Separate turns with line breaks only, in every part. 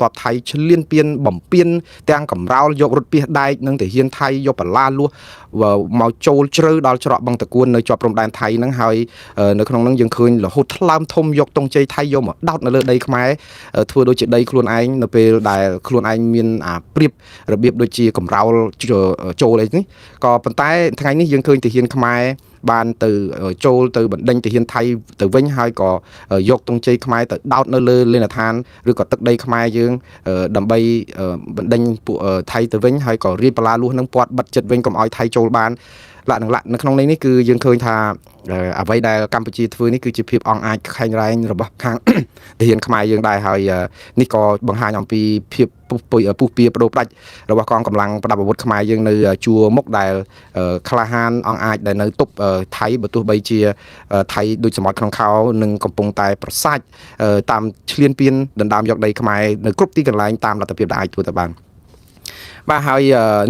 តបថៃឆ្លៀនពៀនបំពេញទាំងកំរោលយករថពីដែកនិងទាហានថៃយកបលាលួសមកចូលជ្រៅដល់ច្រកបឹងតគួននៅជាប់ព្រំដែនថៃហ្នឹងហើយនៅក្នុងហ្នឹងយើងឃើញរហូតថ្លើមធំយកទង់ជ័យថៃយកមកដោតនៅលើដីខ្មែរធ្វើដូចជាដីខ្លួនឯងនៅពេលដែលខ្លួនឯងមានព្រៀបរបៀបដូចជាកំរោលចូលអីនេះក៏ប៉ុន្តែថ្ងៃនេះយើងឃើញទាហានខ្មែរបានទៅចូលទៅបណ្ដេញទាហានថៃទៅវិញហើយក៏យកទង់ជ័យខ្មែរទៅដោតនៅលើលេនដ្ឋានឬក៏ទឹកដីខ្មែរយើងដើម្បីបណ្ដេញពួកថៃទៅវិញហើយក៏រៀបបលាលួសនឹងពាត់បិទចិត្តវិញកុំឲ្យថៃចូលបានលក្ខណៈនៅក្នុងនេះគឺយើងឃើញថាអ្វីដែលកម្ពុជាធ្វើនេះគឺជាភាពអង់អាចខែងរែងរបស់ខាងទាហានខ្មែរយើងដែរហើយនេះក៏បង្ហាញអំពីភាពពុះពៀបដូរផ្ដាច់របស់កងកម្លាំងប្រដាប់អាវុធខ្មែរយើងនៅជួរមុខដែលក្លាហានអង់អាចដែលនៅទប់ថៃបើទោះបីជាថៃដូចសមុទ្រក្នុងខោនឹងកំពុងតែប្រសាច់តាមឈ្លានពានដណ្ដើមយកដីខ្មែរនៅគ្រប់ទីកន្លែងតាមលទ្ធភាពដែលអាចធ្វើទៅបានបាទហើយ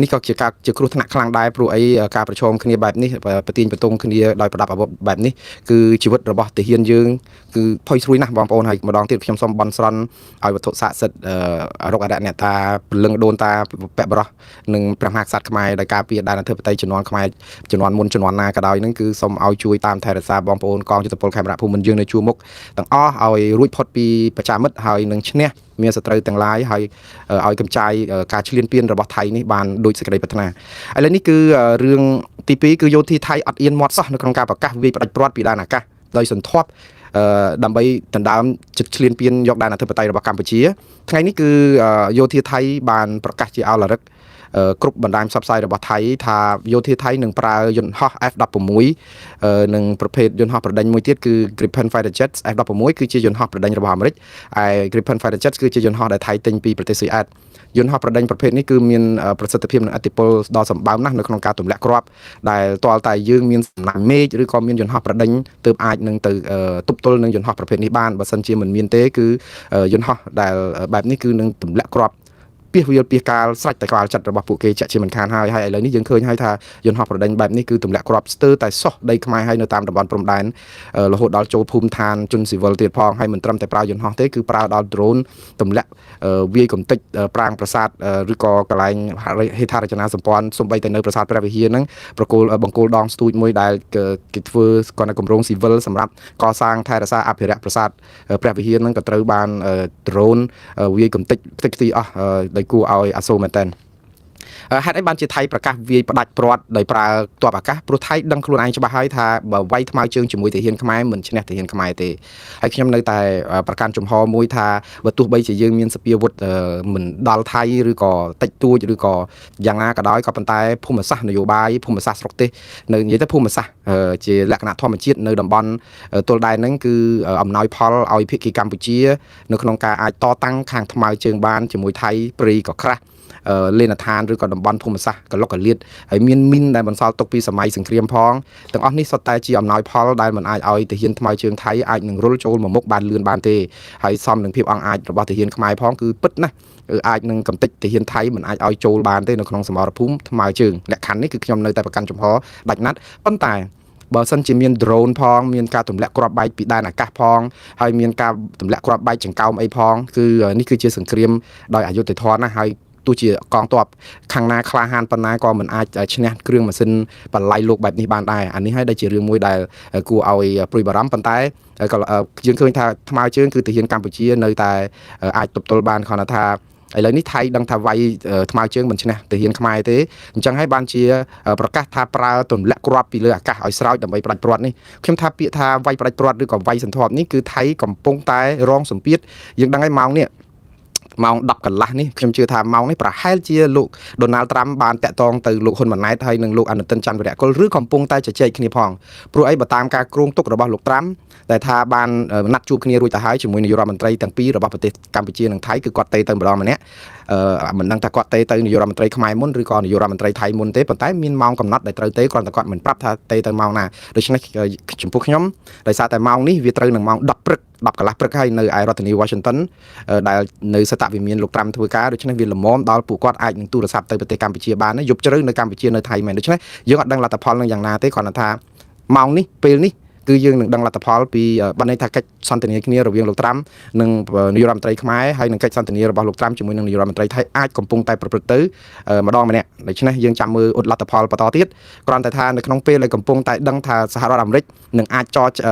នេះក៏ជាការជាគ្រោះថ្នាក់ខ្លាំងដែរព្រោះអីការប្រឈមគ្នាបែបនេះប្រទាញបន្ទងគ្នាដោយប្រដាប់អាវុធបែបនេះគឺជីវិតរបស់ទាហានយើងគឺផុយស្រួយណាស់បងប្អូនហើយម្ដងទៀតខ្ញុំសូមបន់ស្រន់ឲ្យវត្ថុស័ក្តិសិទ្ធិរកអរិយអ្នកតាពលឹងដូនតាពៈបរោះនិងព្រះមហាក្សត្រខ្មែរដែលការពារដែនអធិបតេយ្យជំនាន់ខ្មែរជំនាន់មុនជំនាន់ណាក៏ដោយនឹងគឺសូមឲ្យជួយតាមថែរក្សាបងប្អូនកងយុទ្ធពលខេមរៈភូមិន្ទយើងនៅជួរមុខទាំងអស់ឲ្យរួចផុតពីបច្ចាមិត្តហើយនឹងឈ្នះមានសត្រូវទាំងឡាយហើយឲ្យកម្ចាយការឈ្លានពានរបស់ថៃនេះបានដោយសេចក្តីប្រាថ្នាឥឡូវនេះគឺរឿងទី2គឺយោធាថៃអត់អៀនមាត់សោះនៅក្នុងការប្រកាសវាយផ្ដាច់ព្រាត់ពីដែនអាកាសដោយសន្ធាប់ដើម្បីដណ្ដើមចិត្តឈ្លានពានយកដែនអធិបតេយ្យរបស់កម្ពុជាថ្ងៃនេះគឺយោធាថៃបានប្រកាសជាអល់រឹកគ្រប់បណ្ដាញផ្សព្វផ្សាយរបស់ថៃថាយោធាថៃនឹងប្រើយន្តហោះ F16 និងប្រភេទយន្តហោះប្រដេញមួយទៀតគឺ Gripen Fighter Jets F16 គឺជាយន្តហោះប្រដេញរបស់អាមេរិកហើយ Gripen Fighter Jets គឺជាយន្តហោះដែលថៃទិញពីប្រទេសស៊ុយអែតយន្តហោះប្រដេញប្រភេទនេះគឺមានប្រសិទ្ធភាពនិងឥទ្ធិពលដ៏សម្បើមណាស់នៅក្នុងការទម្លាក់គ្រាប់ដែលទាល់តែយើងមានសំណាញ់មេឃឬក៏មានយន្តហោះប្រដេញទើបអាចនឹងទៅទប់ទល់នឹងយន្តហោះប្រភេទនេះបានបើសិនជាមិនមានទេគឺយន្តហោះដែលបែបនេះគឺនឹងទម្លាក់គ្រាប់ពីវាលពីកាលស្រេចតែក្បាលចិត្តរបស់ពួកគេចាក់ជាមិនខានហើយឥឡូវនេះយើងឃើញហើយថាយន្តហោះប្រដេញបែបនេះគឺទម្លាក់គ្រាប់ស្ទើរតែសោះដីខ្មែរហើយនៅតាមតំបន់ព្រំដែនរហូតដល់ចូលភូមិឋានជនស៊ីវិលទៀតផងហើយមិនត្រឹមតែប្រើយន្តហោះទេគឺប្រើដល់ drone ទម្លាក់វាយកំទេចប្រាង្គប្រាសាទឬក៏កន្លែងហេដ្ឋារចនាសម្ព័ន្ធសូម្បីតែនៅប្រាសាទព្រះវិហារហ្នឹងប្រគល់បង្គោលដងស្ទូចមួយដែលគេធ្វើគាត់នៅគម្រោងស៊ីវិលសម្រាប់កសាងថែរក្សាអភិរក្សប្រាសាទព្រះវិហារហ្នឹងក៏ត្រូវបាន drone វាយកំទេចខ្ទេចអស់ដោយគួរឲ្យអាសូរមែនតើហេតុអីបានជាថៃប្រកាសវាយផ្ដាច់ព្រាត់ដោយប្រើទ័ពអាកាសព្រោះថៃដឹងខ្លួនឯងច្បាស់ហើយថាបើវាយថ្មើរជើងជាមួយទាហានខ្មែរមិនឈ្នះទាហានខ្មែរទេហើយខ្ញុំនៅតែប្រកាន់ជំហរមួយថាបើទោះបីជាយើងមានសពាវុធមិនដល់ថៃឬក៏តិចតួចឬក៏យ៉ាងណាក៏ដោយក៏ប៉ុន្តែភូមិសាស្ត្រនយោបាយភូមិសាស្ត្រស្រុកទេសនៅនិយាយទៅភូមិសាស្ត្រជាលក្ខណៈធម្មជាតិនៅតំបន់ទល់ដែនហ្នឹងគឺអំណោយផលឲ្យភាគីកម្ពុជានៅក្នុងការអាចតតាំងខាងថ្មើរជើងបានជាមួយថៃព្រីក៏ក្រាស់លេនដ្ឋានឬក៏តំបន់ភូមិសាស្ត្រកលុកកលៀតហើយមានមីនដែលបន្សល់ទុកពីសម័យសង្គ្រាមផងទាំងអស់នេះសុទ្ធតែជាអំណោយផលដែលមិនអាចឲ្យទាហានថ្មើរជើងថៃអាចនឹងរុលចូលមកមុខបានលឿនបានទេហើយសមនឹងភាពអង់អាចរបស់ទាហានខ្មែរផងគឺពិតណាស់អាចនឹងកំទេចទាហានថៃមិនអាចឲ្យចូលបានទេនៅក្នុងសមរភូមិថ្មើរជើងលក្ខខណ្ឌនេះគឺខ្ញុំនៅតែប្រកាន់ចំហដាច់ណាត់ប៉ុន្តែបើសិនជាមាន drone ផងមានការទម្លាក់គ្រាប់បែកពីដែនអាកាសផងហើយមានការទម្លាក់គ្រាប់បែកចង្កោមអីផងគឺនេះគឺជាសង្គ្រាមដោយអយុត្តិធម៌ណាស់ហើយទោះជាកងទ័ពខាងណាក្លាហានប៉ុណ្ណាក៏មិនអាចឈ្នះគ្រឿងម៉ាស៊ីនបល័យលោកបែបនេះបានដែរអានេះហើយដែលជារឿងមួយដែលគួរឲ្យព្រួយបារម្ភប៉ុន្តែក៏យើងឃើញថាថ្មើរជើងគឺទាហានកម្ពុជានៅតែអាចទប់ទល់បានគ្រាន់តែថាឥឡូវនេះថៃដឹងថាវាយថ្មើរជើងមិនឈ្នះទាហានខ្មែរទេអញ្ចឹងហើយបានជាប្រកាសថាប្រើទម្លាក់គ្រាប់ពីលើអាកាសឲ្យស្រោចដើម្បីផ្ដាច់ព្រាត់នេះខ្ញុំថាពាក្យថាវាយផ្ដាច់ព្រាត់ឬក៏វាយសន្ធាប់នេះគឺថៃកំពុងតែរងសម្ពាធយើងដឹងហើយម៉ោងនេះម៉ោង10កន្លះនេះខ្ញុំជឿថាម៉ោងនេះប្រហែលជាលោកដូណាល់ត្រាំបានតាក់ទងទៅលោកហ៊ុនម៉ាណែតហើយនិងលោកអនុទិនច័ន្ទវរៈគុលឬកំពុងតែជជែកគ្នាផងព្រោះអីបើតាមការគ្រោងទុករបស់លោកត្រាំតែថាបានណាត់ជួបគ្នារួចទៅហើយជាមួយនាយករដ្ឋមន្ត្រីទាំងពីររបស់ប្រទេសកម្ពុជានិងថៃគឺគាត់ទេទៅម្ដងម្នាក់មិនដឹងថាគាត់ទេទៅនាយករដ្ឋមន្ត្រីខ្មែរមុនឬក៏នាយករដ្ឋមន្ត្រីថៃមុនទេប៉ុន្តែមានម៉ោងកំណត់ដែលត្រូវទេគ្រាន់តែគាត់មិនប្រាប់ថាទេទៅម៉ោងណាដូច្នេះចំពោះខ្ញុំដោយសារតែម៉ោងនេះវាត្រូវនឹងម៉ោង10ព្រឹក10កន្លះព្រឹកហើយនៅឯរដ្ឋធានី Washington ដែលនៅសតវិមានលោកត្រាំធ្វើការដូច្នេះវាល្មមដល់ពួកគាត់អាចនឹងទូរស័ព្ទទៅប្រទេសកម្ពុជាបានយប់ជ្រៅនៅកម្ពុជានៅថៃមែនដូច្នេះយើងអត់ដឹងលទ្ធផលនឹងយ៉ាងណាទេគ្រាន់តែថាម៉ោងនេះពេលនេះ គឺយើងនឹងដឹងលទ្ធផលពីបណ្ឌិតថាកិច្ចសន្ទនាគ្នារវាងលោកត្រាំនិងនាយករដ្ឋមន្ត្រីខ្មែរហើយនឹងកិច្ចសន្ទនារបស់លោកត្រាំជាមួយនឹងនាយករដ្ឋមន្ត្រីថៃអាចកំពុងតែប្រព្រឹត្តទៅម្ដងម្នាក់ដូច្នេះយើងចាំមើលលទ្ធផលបន្តទៀតគ្រាន់តែថានៅក្នុងពេលដែលកំពុងតែដឹងថាសហរដ្ឋអាមេរិកនឹងអាច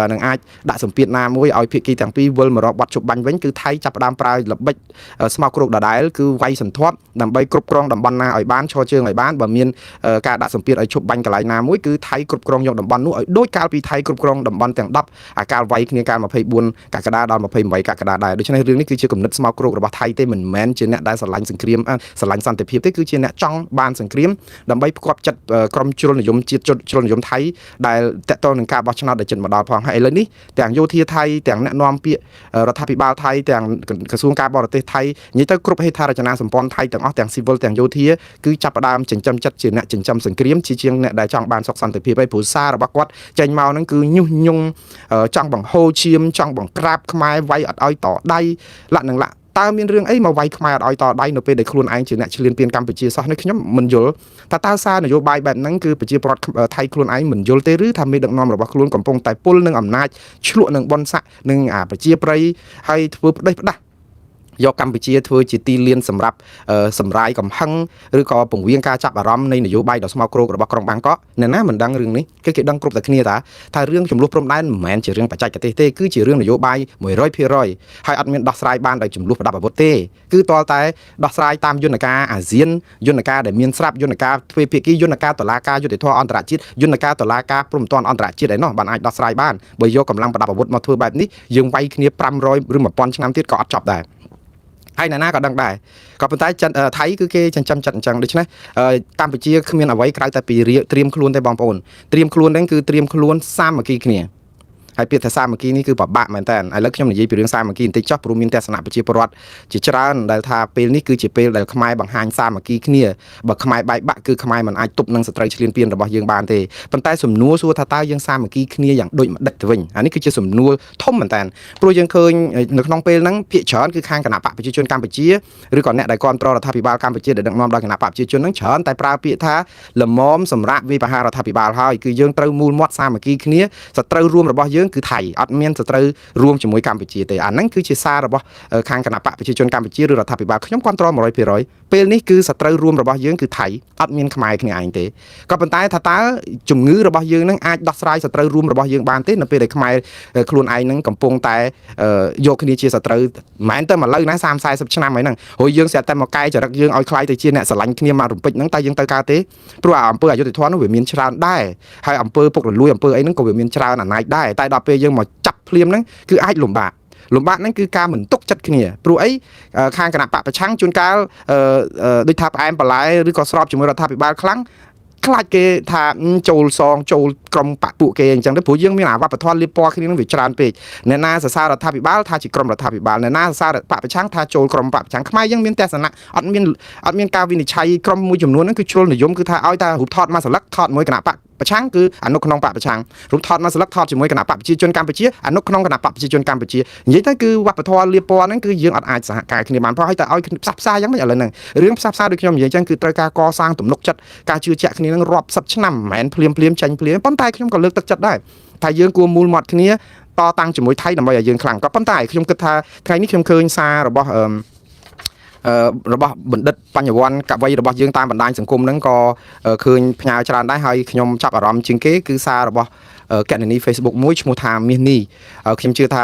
នឹងអាចដាក់សម្ពាធណាមួយឲ្យភាគីទាំងពីរវិលមករកបទជប់បាញ់វិញគឺថៃចាប់ផ្ដើមប្រើល្បិចស្មោកគ្រោកដដែលគឺវាយសន្ធាប់ដើម្បីគ្រប់គ្រងតំបន់ណាឲ្យបានឈរជើងឲ្យបានបើមានការដាក់សម្ពាធឲ្យជប់បាញ់កន្លែងណាមួយគឺថៃគ្រប់គ្រងយកតំបន់នោះឲ្យដូចកាលពីថៃគ្រប់គ្រងតំបន់ទាំង10អាកាលវាយគ្នាកាល24កក្កដាដល់28កក្កដាដែរដូច្នេះរឿងនេះគឺជាគំនិតស្មោកគ្រោករបស់ថៃទេមិនមែនជាអ្នកដែលស្រឡាញ់សង្គ្រាមស្រឡាញ់សន្តិភាពទេគឺជាអ្នកចង់បានសង្គ្រាមដើម្បីផ្គប់ចិត្តក្រុមជ្រុលនិយមជាតិជ្រុលនិយមថៃដែលតកតងនឹងការបោះឆ្នោតដែលជិតមកដល់ផងហើយឥឡូវនេះទាំងយោធាថៃទាំងអ្នកនាំពាក្យរដ្ឋាភិបាលថៃទាំងក្រសួងការបរទេសថៃនិយាយទៅគ្រប់ហេដ្ឋារចនាសម្ព័ន្ធថៃទាំងអស់ទាំងស៊ីវិលទាំងយោធាគឺចាប់ផ្ដើមចិញ្ចឹមចិត្តជាអ្នកចិញ្ចឹមសង្គ្រាមជាជាងអ្នកដែលចង់បានសុខសន្តិភាពហើយព្រោះសាររបស់គាត់ចេញមកហ្នឹងគឺញុះញង់ចង់បង្ហូរឈាមចង់បង្ក្រាបខ្មែរវាយអត់ឲ្យតដៃលក្ខនឹងតើមានរឿងអីមកវាយខ្មែរអត់ឲ្យតដៃនៅពេលដែលខ្លួនឯងជាអ្នកឈ្លានពានកម្ពុជាសោះនេះខ្ញុំមិនយល់ថាតើសារនយោបាយបែបហ្នឹងគឺប្រជាពលរដ្ឋថៃខ្លួនឯងមិនយល់ទេឬថាមេដឹកនាំរបស់ខ្លួនកំពុងតែពុលនឹងអំណាចឆ្លក់នឹងបនស័កនឹងប្រជាប្រិយហើយធ្វើផ្ដេសផ្ដាស់យកកម្ពុជាធ្វើជាទីលានសម្រាប់សម្រាយកំហឹងឬក៏ពង្រៀងការចាប់អារម្មណ៍នៃនយោបាយដ៏ស្មោកគ្រោករបស់ក្រុងបាងកកអ្នកណាមិនដឹងរឿងនេះគេដឹងគ្រប់តែគ្នាថារឿងចំនួនព្រំដែនមិនមែនជារឿងបច្ចេកទេសទេគឺជារឿងនយោបាយ 100% ហើយអត់មានដោះស្រាយបានដោយចំនួនប្រដាប់អាវុធទេគឺទាល់តែដោះស្រាយតាមយន្តការអាស៊ានយន្តការដែលមានស្រាប់យន្តការទ្វេភាគីយន្តការតុលាការយុត្តិធម៌អន្តរជាតិយន្តការតុលាការព្រំដែនអន្តរជាតិឯណោះបានអាចដោះស្រាយបានបើយកកម្លាំងប្រដាប់អាវុធមកធ្វើបែបនេះយើងវាយគ្នា500ឬ1000ឆ្នាំទៀតក៏អត់ចប់ដែរហើយណាក៏ដឹងដែរក៏ប៉ុន្តែថៃគឺគេចិញ្ចឹមចិត្តអញ្ចឹងដូច្នេះកម្ពុជាគ្មានអ្វីក្រៅតែពីត្រៀមខ្លួនទេបងប្អូនត្រៀមខ្លួនហ្នឹងគឺត្រៀមខ្លួនសាមគ្គីគ្នាហើយពាក្យថាសាមគ្គីនេះគឺពិបាកមែនតើឥឡូវខ្ញុំនិយាយពីរឿងសាមគ្គីបន្តិចចុះព្រោះមានទស្សនៈប្រជាពលរដ្ឋជាច្រើនដែលថាពេលនេះគឺជាពេលដែលខ្មែរបង្ហាញសាមគ្គីគ្នាបើខ្មែរបែកបាក់គឺខ្មែរមិនអាចទប់នឹងសត្រូវឈ្លានពានរបស់យើងបានទេប៉ុន្តែសំណួរសួរថាតើយើងសាមគ្គីគ្នាយ៉ាងដូចម្ដេចទៅវិញអានេះគឺជាសំណួរធំមែនតើព្រោះយើងឃើញនៅក្នុងពេលហ្នឹងភាគច្រើនគឺខាងគណៈបកប្រជាជនកម្ពុជាឬក៏អ្នកដែលគ្រប់គ្រងរដ្ឋាភិបាលកម្ពុជាដែលដឹកនាំដោយគណៈបកប្រជាជនហ្នឹងច្រើនតែប្រើពាក្យថាលមមសម្រាប់វិបហារដ្ឋាភិបាលហើយគឺយើងត្រូវមូលមាត់សាមគ្គីគ្នាសត្រូវរួមរបស់យើងគឺថៃអត់មានសត្រូវរួមជាមួយកម្ពុជាទេអាហ្នឹងគឺជាសាររបស់ខាងគណៈបកប្រជាជនកម្ពុជាឬរដ្ឋាភិបាលខ្ញុំគ្រប់គ្រង 100% ពេលនេះគឺសត្រូវរួមរបស់យើងគឺថៃអត់មានខ្មែរគ្នាឯងទេក៏ប៉ុន្តែថាតើជំងឺរបស់យើងនឹងអាចដោះស្រាយសត្រូវរួមរបស់យើងបានទេនៅពេលដែលខ្មែរខ្លួនឯងនឹងកំពុងតែយកគ្នាជាសត្រូវមិនមែនតែមកលើណា30-40ឆ្នាំហើយហ្នឹងហើយយើងស្រាប់តែមកកែចរិតយើងឲ្យខ្លាយទៅជាអ្នកស្រឡាញ់គ្នាមករំពេចហ្នឹងតែយើងទៅកើតទេព្រោះអំពើអយុត្តិធម៌នោះវាមានច្រើនដែរហើយអំពើពុករលួយអំពើអីហ្នឹងក៏វាមានច្រើនអនាចដែរតែដល់ពេលយើងមកចាប់ភ្លាមហ្នឹងគឺអាចលំបាកហ្នឹងគឺការមិនទុកចិត្តគ្នាព្រោះអីខាងគណៈបកប្រឆាំងជួនកាលដូចថាផ្អែមបន្លែឬក៏ស្របជាមួយរដ្ឋាភិបាលខ្លាំងខ្លាចគេថាចូលសងចូលក្រុមបកពួកគេអញ្ចឹងទៅព្រោះយើងមានអាវប្បធម៌លៀបពណ៌គ្នានឹងវាច្រើនពេកអ្នកណាសរសើររដ្ឋាភិបាលថាជាក្រុមរដ្ឋាភិបាលអ្នកណាសរសើរបកប្រឆាំងថាចូលក្រុមបកប្រឆាំងខ្មែរយើងមានទស្សនៈអត់មានការវិនិច្ឆ័យក្រុមមួយចំនួនហ្នឹងគឺជ្រុលនិយមគឺថាឲ្យតែរូបថតមួយស្លឹកថតមួយគណៈបកប្រឆាំងគឺអនុក្នុងបកប្រឆាំងរូបថតមួយស្លឹកថតជាមួយគណៈបកប្រជាជនកម្ពុជាអនុក្នុងគណៈបកប្រជាជនកម្ពុជានិយាយទៅគឺវប្បធម៌លៀបពណ៌ហ្នឹងគឺយើងអត់អាចសហការគ្នាបានព្រោះឲ្យតែឲ្យផ្សះផ្សាយ៉ាងម៉េចឥឡូវហ្នឹងរឿងផ្សះផ្សាដូចខ្ញុំនិយាយចឹងគឺត្រូវការកសាងទំនុកចិត្តការជឿជាក់គ្នានឹងរាប់សិបឆ្នាំមិនមែនភ្លាមចាញ់ភ្លាមប៉ុន្តែខ្ញុំក៏លើកទឹកចិត្តដែរថាយើងគួរមូលមាត់គ្នាតតាំងជាមួយថៃដើម្បីឲ្យយើងខ្លាំងក៏ប៉ុន្តែខ្ញុំគិតថាថ្ងៃនេះខ្ញុំឃើញសាររបស់បណ្ឌិតបញ្ញវន្តកវីរបស់យើងតាមបណ្ដាញសង្គមហ្នឹងក៏ឃើញផ្ញើច្រើនដែរហើយខ្ញុំចាប់អារម្មណ៍ជាងគេគឺសាររបស់កណនី Facebook មួយឈ្មោះថាមាសនេះខ្ញុំជឿថ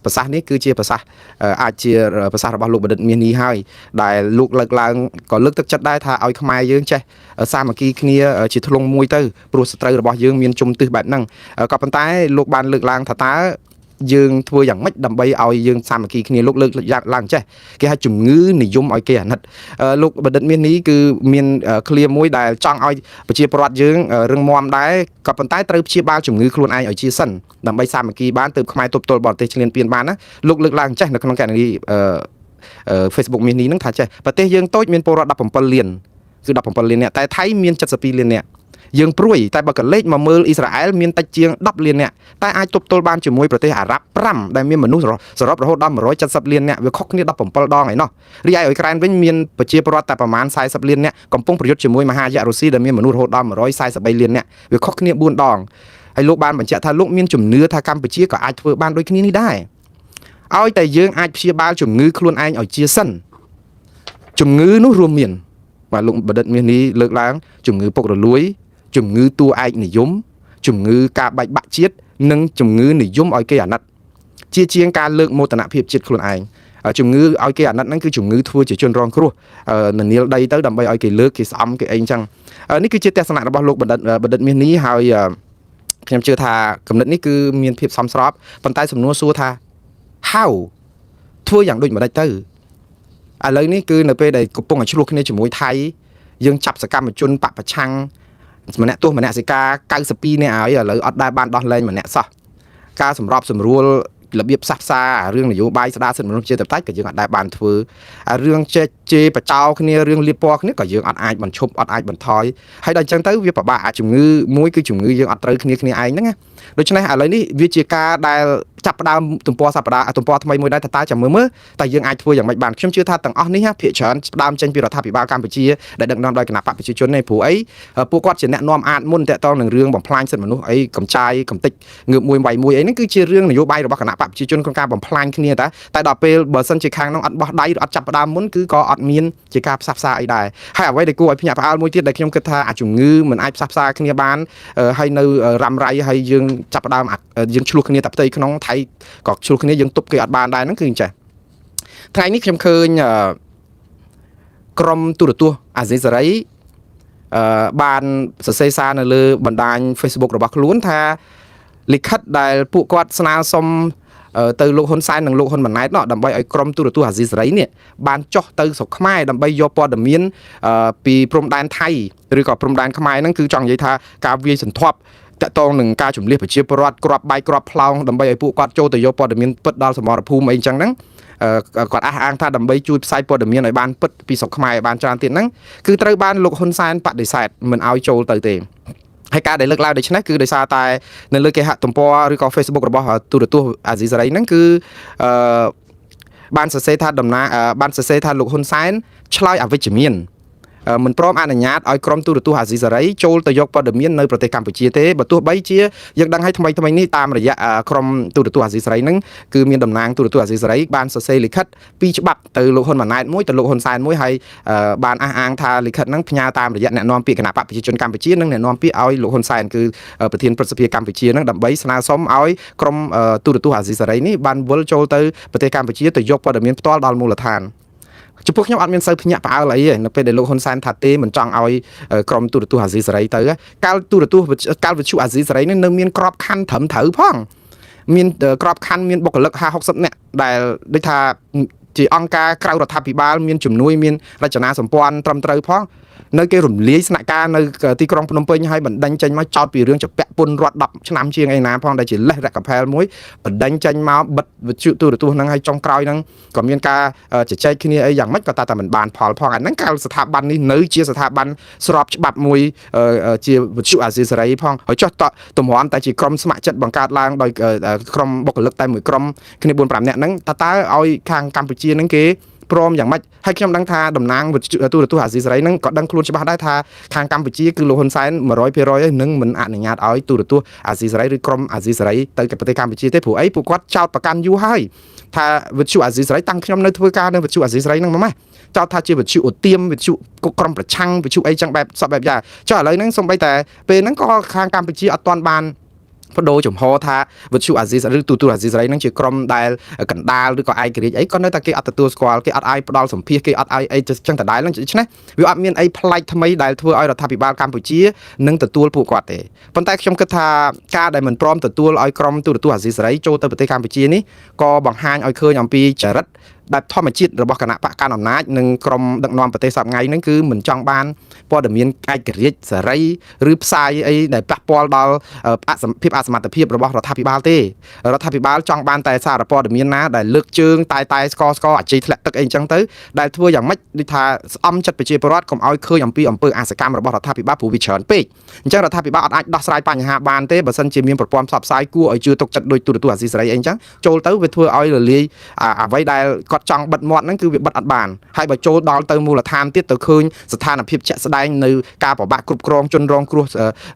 ាប្រសាសន៍នេះគឺជាប្រសាសន៍អាចជាប្រសាសន៍របស់លោកបណ្ឌិតមាសនេះហើយដែលលោកលើកឡើងក៏លើកទឹកចិត្តដែរថាឲ្យខ្មែរយើងចេះសាមគ្គីគ្នាជាធ្លុងមួយទៅព្រោះសត្រូវរបស់យើងមានជំទឹះបែបហ្នឹងក៏ប៉ុន្តែលោកបានលើកឡើងថាតើយើងធ្វើយ៉ាងម៉េចដើម្បីឲ្យយើងសាមគ្គីគ្នាលោកលើកឡើងចេះគេហៅជំងឺនិយមឲ្យគេអាណិតលោកបណ្ឌិតមាសនេះគឺមានឃ្លាមួយដែលចង់ឲ្យប្រជាពលរដ្ឋយើងរឹងមាំដែរក៏ប៉ុន្តែត្រូវព្យាបាលជំងឺខ្លួនឯងឲ្យជាសិនដើម្បីសាមគ្គីបានទើបខ្មែរទប់ទល់បរទេសឈ្លានពានបានណាលោកលើកឡើងចេះនៅក្នុងកណនី Facebook មាសនេះហ្នឹងថាចេះប្រទេសយើងតូចមានពលរដ្ឋ17លានគឺ17លាននាក់តែថៃមាន72លាននាក់យើងព្រួយតែបើកលេចមកមើលអ៊ីស្រាអែលមានតិចជាង10លាននាក់តែអាចទប់ទល់បានជាមួយប្រទេសអារ៉ាប់5ដែលមានមនុស្សសរុបរហូតដល់170លាននាក់វាខុសគ្នា17ដងឯណោះរីឯអ៊ុយក្រែនវិញមានប្រជាពលរដ្ឋតែប្រមាណ40លាននាក់កំពុងប្រយុទ្ធជាមួយមហាយៈរុស្ស៊ីដែលមានមនុស្សរហូតដល់143លាននាក់វាខុសគ្នា4ដង ហើយលោកបានបញ្ជាក់ថាលោកមានជំនឿថាកម្ពុជាក៏អាចធ្វើបានដូចគ្នានេះដែរឲ្យតែយើងអាចព្យាបាលជំងឺខ្លួនឯងឲ្យជាសិនជំងឺនោះរួមមានបាទលោកបណ្ឌិតមាសនេះលើកឡើងជំងឺពុករលួយជំងឺតួឯកនិយមជំងឺការបែកបាក់ជាតិនិងជំងឺនិយមឲ្យគេអាណិតជាងការលើកមោទនភាពជាតិខ្លួនឯងជំងឺឲ្យគេអាណិតហ្នឹងគឺជំងឺធ្វើជាជនរងគ្រោះនានាលដីទៅដើម្បីឲ្យគេលើកគេស្អំគេអីចឹងនេះគឺជាទស្សនៈរបស់លោកបណ្ឌិតមាសនេះហើយខ្ញុំជឿថាគំនិតនេះគឺមានភាពសមស្របប៉ុន្តែសំណួរសួរថា how ធ្វើយ៉ាងដូចម្ដេចទៅឥឡូវនេះគឺនៅពេលដែលកំពុងតែឆ្លោះគ្នាជាមួយថៃយើងចាប់សកម្មជនបពប្រឆាំងម្នាក់ទោះមនសិការ92នាក់ហើយឥឡូវអត់ដែលបានដោះលែងម្នាក់សោះការសម្របសម្រួលរបៀបផ្សះផ្សារឿងនយោបាយស្ដារសិទ្ធិមនុស្សជាតបតែក៏យើងអត់ដែលបានធ្វើរឿងជេរបចោគ្នារឿងលៀបពណ៌គ្នាក៏យើងអត់អាចបញ្ឈប់អត់អាចបន្ថយហើយដល់អញ្ចឹងទៅវាពិបាកជំងឺមួយគឺជំងឺយើងអត់ត្រូវគ្នាឯងហ្នឹងណាដូច្នេះឥឡូវនេះវាជាការដែលចាប់ផ្ដើមទំព័រសប្តាហ៍ទំព័រថ្មីមួយដែរតើចាំមើលតែយើងអាចធ្វើយ៉ាងម៉េចបានខ្ញុំជឿថាទាំងអស់នេះភាគច្រើនផ្ដើមចេញពីរដ្ឋាភិបាលកម្ពុជាដែលដឹកនាំដោយគណៈបកប្រជាជននេះព្រោះអីពួកគាត់ជាអ្នកនាំអាតមុនតកតងនឹងរឿងបំផ្លាញសិទ្ធិមនុស្សអីកំចាយកំតិចងើបមួយវាយមួយអីហ្នឹងគឺជារឿងនយោបាយរបស់គណៈបកប្រជាជនក្នុងការបំផ្លាញគ្នាតែដល់ពេលបើសិនជាខាងនោះអត់បោះដៃឬអត់ចាប់ផ្ដើមមុនគឺក៏អត់មានជាការផ្សះផ្សាអីដែរហើយអ្វីដែលគួរឲ្យភ្ញាក់ផ្អើលមួយទៀតដែលខ្ញុំគិតថាជំងឺមិនអាចផ្សះផ្សាគ្នាបានហើយនៅរ៉ាំរ៉ៃហើយយើងចាប់ផ្ដើមយើងឆ្លោះគ្នាតែផ្ទៃក្នុងថៃក៏ឆ្លោះគ្នាយើងទប់គេអត់បានដែរហ្នឹងគឺអញ្ចឹងថ្ងៃនេះខ្ញុំឃើញក្រុមទូរទស្សន៍អាស៊ីសេរីបានសរសេរសារនៅលើបណ្ដាញ Facebook របស់ខ្លួនថាលិខិតដែលពួកគាត់ស្នើសុំទៅលោកហ៊ុនសែននិងលោកហ៊ុនម៉ាណែតដើម្បីឲ្យក្រុមទូរទស្សន៍អាស៊ីសេរីនេះបានចុះទៅស្រុកខ្មែរដើម្បីយកព័ត៌មានពីព្រំដែនថៃឬក៏ព្រំដែនខ្មែរហ្នឹងគឺចង់និយាយថាការវាយសន្ធាប់តកតងនឹងការជំលះប្រជាពលរដ្ឋក្របបែកក្របផ្លោងដើម្បីឲ្យពួកគាត់ចូលទៅយកព័ត៌មានពិតដល់សមរភូមិអីចឹងហ្នឹងគាត់អះអាងថាដើម្បីជួយផ្សាយព័ត៌មានឲ្យបានពិតពីស្រុកខ្មែរឲ្យបានច្រើនទៀតហ្នឹងគឺត្រូវបានលោកហ៊ុនសែនបដិសេធមិនឲ្យចូលទៅទេហើយការដែលលើកឡើងដូច្នេះគឺដោយសារតែនៅលើគេហទំព័រឬក៏ Facebook របស់ទូរទស្សន៍អាស៊ីសេរីហ្នឹងគឺបានសរសេរថាបានសរសេរថាលោកហ៊ុនសែនឆ្លើយអវិជ្ជមានមិនព្រមអនុញ្ញាតឲ្យក្រុមទូរទស្សន៍អាស៊ីសេរីចូលទៅយកព័ត៌មាននៅប្រទេសកម្ពុជាទេបើទោះបីជាយើងដឹងឲ្យថ្មីនេះតាមរយៈក្រុមទូរទស្សន៍អាស៊ីសេរីហ្នឹងគឺមានតំណាងទូរទស្សន៍អាស៊ីសេរីបានសរសេរលិខិតពីរច្បាប់ទៅលោកហ៊ុនម៉ាណែតមួយទៅលោកហ៊ុនសែនមួយហើយបានអះអាងថាលិខិតហ្នឹងផ្ញើតាមរយៈអ្នកនាំពាក្យគណៈបកប្រជាជនកម្ពុជានិងអ្នកនាំពាក្យឲ្យលោកហ៊ុនសែនគឺប្រធានព្រឹទ្ធសភាកម្ពុជាហ្នឹងដើម្បីស្នើសុំឲ្យក្រុមទូរទស្សន៍អាស៊ីសេរីនេះបានវិលចូលទៅប្រទេសកម្ពុជាទៅយកព័ត៌មានផ្ទាល់ដល់មូលដ្ឋានចំពោះខ្ញុំអត់មានសូវភ្ញាក់ផ្អើលអីទេនៅពេលដែលលោកហ៊ុនសែនថាទេមិនចង់ឲ្យក្រុមទូរទស្សន៍អាស៊ីសេរីទៅកាលទូរទស្សន៍កាលវិទ្យុអាស៊ីសេរីនេះនៅមានក្របខ័ណ្ឌត្រឹមត្រូវផងមានក្របខ័ណ្ឌមានបុគ្គលិក50-60នាក់ដែលដូចថាជាអង្គការក្រៅរដ្ឋាភិបាលមានជំនួយមានរចនាសម្ព័ន្ធត្រឹមត្រូវផងនៅគេរំលាយស្នាក់ការនៅទីក្រុងភ្នំពេញហើយបណ្ដេញចេញមកចោតពីរឿងចពាក់ពន្ធរដ្ឋ10ឆ្នាំជាងឯណាផងដែលជាលេសរកផែលមួយបណ្ដេញចេញមកបិទវិទ្យុទូរទស្សន៍ហ្នឹងហើយចុងក្រោយហ្នឹងក៏មានការជជែកគ្នាអីយ៉ាងម៉េចក៏តែមិនបានផលផងអាហ្នឹងកាលស្ថាប័ននេះនៅជាស្ថាប័នស្របច្បាប់មួយជាវិទ្យុអាស៊ីសេរីផងហើយចុះតម្រាំតែជាក្រុមស្ម័គ្រចិត្តបង្កើតឡើងដោយក្រុមបុគ្គលិកតែមួយក្រុមគ្នា4-5នាក់ហ្នឹងតើឲ្យខាងកម្ពុជាហ្នឹងគេព្រមយ៉ាងម៉េចហើយខ្ញុំដឹងថាតំណាងទូរទស្សន៍អាស៊ីសេរីហ្នឹងក៏ដឹងខ្លួនច្បាស់ដែរថាខាងកម្ពុជាគឺលោកហ៊ុនសែន 100% នឹងមិនអនុញ្ញាតឲ្យទូរទស្សន៍អាស៊ីសេរីឬក្រុមអាស៊ីសេរីទៅប្រទេសកម្ពុជាទេព្រោះអីពួកគាត់ចោទប្រកាន់យូរហើយថាវិទ្យុអាស៊ីសេរីតាំងខ្ញុំនៅធ្វើការនៅវិទ្យុអាស៊ីសេរីហ្នឹងមកម៉េះចោទថាជាវិទ្យុឧទាមវិទ្យុក្រុមប្រឆាំងវិទ្យុអីចឹងបែបយ៉ាងចុះឥឡូវហ្នឹងសូម្បីតែពេលហ្នឹងក៏ខាងកម្ពុជាអត់ទាន់បានបដូរចំហថាវិទ្យុអាស៊ីសេរីឬទូរទស្សន៍អាស៊ីសេរីហ្នឹងជាក្រុមដែលកណ្ដាលឬក៏ឯករាជ្យអីក៏នៅតែគេអត់ទទួលស្គាល់គេអត់ឲ្យផ្ដល់សម្ភារគេអត់ឲ្យអីចឹងដដែលហ្នឹងដូច្នេះវាអត់មានអីប្លែកថ្មីដែលធ្វើឲ្យរដ្ឋាភិបាលកម្ពុជានឹងទទួលពួកគាត់ទេប៉ុន្តែខ្ញុំគិតថាការដែលមិនព្រមទទួលឲ្យក្រុមទូរទស្សន៍អាស៊ីសេរីចូលទៅប្រទេសកម្ពុជានេះក៏បង្ហាញឲ្យឃើញអំពីចរិតបែបធម្មជាតិរបស់គណៈបកកណ្ដាលអំណាចនិងក្រុមដឹកនាំប្រទេសសប្តាហ៍ហ្នឹងគឺមិនចង់បានព័ត៌មានឯករាជ្យសេរីឬផ្សាយអីដែលប៉ះពាល់ដល់ភាពអសមត្ថភាពរបស់រដ្ឋាភិបាលទេរដ្ឋាភិបាលចង់បានតែសារព័ត៌មានណាដែលលើកជើងតែស្កអជ័យធ្លាក់ទឹកអីចឹងទៅដែលធ្វើយ៉ាងម៉េចដូចថាស្អំចិត្តប្រជាពលរដ្ឋកុំឲ្យឃើញអំពីអំពើអសកម្មរបស់រដ្ឋាភិបាលព្រោះវាច្រើនពេកអញ្ចឹងរដ្ឋាភិបាលអត់អាចដោះស្រាយបញ្ហាបានទេបើសិនជាមានប្រព័ន្ធផ្សព្វផ្សាយគួរឲ្យជឿទុកចិត្តដោយទូរទស្សន៍អាស៊ីសេរីអីចឹងចូលទៅវាធ្វើឲ្យរលាយអ្វីដែល គាត់ចង់បិទមាត់ហ្នឹងគឺវាបិទអត់បានហើយបើចូលដល់ទៅមូលដ្ឋានទៀតទៅឃើញស្ថានភាពជាក់ស្ដែងនៅការប្របាក់គ្រប់គ្រងជនរងគ្រោះ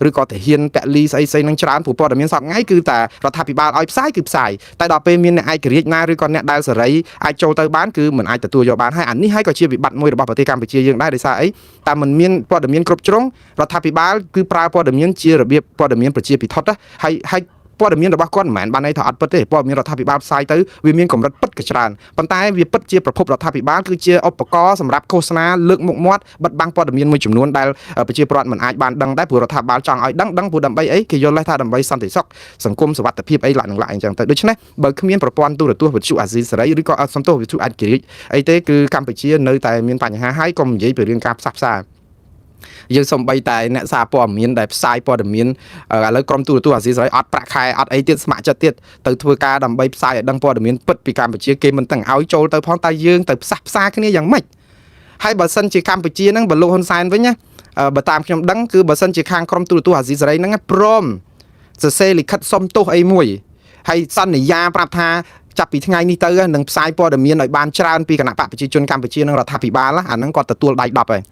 ឬក៏ទាហានពលីស្អីនឹងច្រើនព្រោះព័ត៌មានសពថ្ងៃគឺតែរដ្ឋាភិបាលឲ្យផ្សាយគឺផ្សាយតែដល់ពេលមានអ្នកឯករាជ្យណាឬក៏អ្នកដែលសេរីអាចចូលទៅបានគឺមិនអាចទទួលយកបានហើយអានេះហើយក៏ជាវិបត្តិមួយរបស់ប្រទេសកម្ពុជាយើងដែរដោយសារអីតែមិនមានព័ត៌មានគ្រប់ជ្រុងរដ្ឋាភិបាលគឺប្រើព័ត៌មានជារបៀបព័ត៌មានប្រជាពិធហើយព័ត៌មានរបស់គាត់មិនមែនបានន័យថាអត់ពិតទេព័ត៌មានរដ្ឋាភិបាលផ្សាយទៅវាមានកម្រិតពិតក៏ច្រើនប៉ុន្តែវាពិតជាប្រភពរដ្ឋាភិបាលគឺជាឧបករណ៍សម្រាប់ឃោសនាលើកមុខមាត់បិទបាំងព័ត៌មានមួយចំនួនដែលប្រជាពលរដ្ឋមិនអាចបានដឹងដែរព្រោះរដ្ឋាភិបាលចង់ឲ្យដឹងព្រោះដើម្បីអីគេយល់ថាដើម្បីសន្តិសុខសង្គមសុវត្ថិភាពអីឡើងអញ្ចឹងទៅដូច្នេះបើគ្មានប្រព័ន្ធទូរទស្សន៍វិទ្យុអាស៊ីសេរីឬក៏សំទោសវិទ្យុអាចរាជអីទេគឺកម្ពុជានៅតែមានបញ្ហាហើយកុំនិយាយពីរឿងការផ្សះផ្សាយើងសំបីតែអ្នកសារព័ត៌មានដែលផ្សាយព័ត៌មានឥឡូវក្រុមទូរទស្សន៍អាស៊ីសេរីអត់ប្រាក់ខែអត់អីទៀតស្ម័គ្រចិត្តទៀតទៅធ្វើការដើម្បីផ្សាយឲ្យដឹងព័ត៌មានពិតពីកម្ពុជាគេមិនទាំងឲ្យចូលទៅផងតែយើងទៅផ្សះផ្សាគ្នាយ៉ាងម៉េចហើយបើសិនជាកម្ពុជាហ្នឹងបើលោកហ៊ុនសែនវិញណាបើតាមខ្ញុំដឹងគឺបើសិនជាខាងក្រុមទូរទស្សន៍អាស៊ីសេរីហ្នឹងព្រមសរសេរលិខិតសុំទោសអីមួយហើយសន្យាប្រាប់ថាចាប់ពីថ្ងៃនេះទៅនឹងផ្សាយព័ត៌មានឲ្យបានច្រើនពីគណៈបកប្រជាជនកម្ពុជានិងរដ្ឋាភិបាលអាហ្នឹងគាត់ទទួលដៃ10ហើ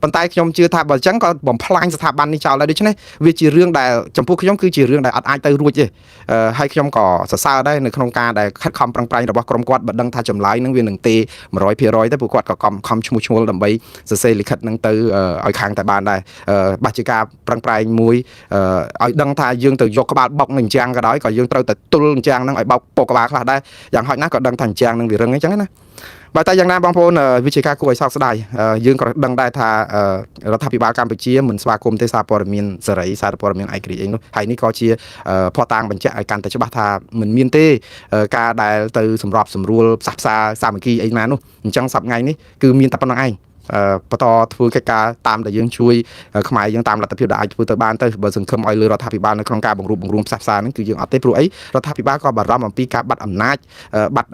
យប៉ុន្តែខ្ញុំជឿថាបើអញ្ចឹងក៏បំផ្លាញស្ថាប័ននេះចោលដែរដូច្នេះវាជារឿងដែលចំពោះខ្ញុំគឺជារឿងដែលអត់អាចទៅរួចទេហើយខ្ញុំក៏សរសើរដែរនៅក្នុងការដែលខិតខំប្រឹងប្រែងរបស់ក្រុមគាត់បើដឹងថាចម្លើយនឹងវានឹងទេ 100% ទៅព្រោះគាត់ក៏ខំឈ្មោះឈ្មោលដើម្បីសរសេរលិខិតនឹងទៅឲ្យខាងតែបានដែរបើជាការប្រឹងប្រែងមួយឲ្យដឹងថាយើងទៅយកក្បាលបោកនឹងអញ្ចឹងក៏ដោយក៏យើងត្រូវតែទល់អញ្ចឹងនឹងឲ្យបោកពោកក្បាលខ្លះដែរយ៉ាងហោចណាស់ក៏ដឹងថាអញ្ចឹងនឹងវារឹងអញ្ចឹងណាបើតែយ៉ាងណាបងប្អូនវាជាការគួរឲ្យសោកស្ដាយយើងក៏ដឹងដែរថារដ្ឋាភិបាលកម្ពុជាមិនស្វាគមន៍ទេសារព័ត៌មានសេរីសារព័ត៌មានឯករាជ្យអីនោះហើយនេះក៏ជាភស្តុតាងបញ្ជាក់ឲ្យកាន់តែច្បាស់ថាមិនមានទេការដែលទៅសម្របសម្រួលផ្សះផ្សាសាមគ្គីអីណានោះអញ្ចឹងសប្តាហ៍ថ្ងៃនេះគឺមានតែប៉ុណ្្នឹងឯងបន្តធ្វើកិច្ចការតាមដែលយើងជួយខ្មែរយើងតាមលទ្ធភាពដែលអាចធ្វើទៅបានទៅបើសង្ឃឹមឲ្យលើរដ្ឋាភិបាលនៅក្នុងការបង្រួបបង្រួមផ្សះផ្សាហ្នឹងគឺយើងអត់ទេព្រោះអីរដ្ឋាភិបាលក៏បារម្ភអំពីការបាត់អំណាចបាត់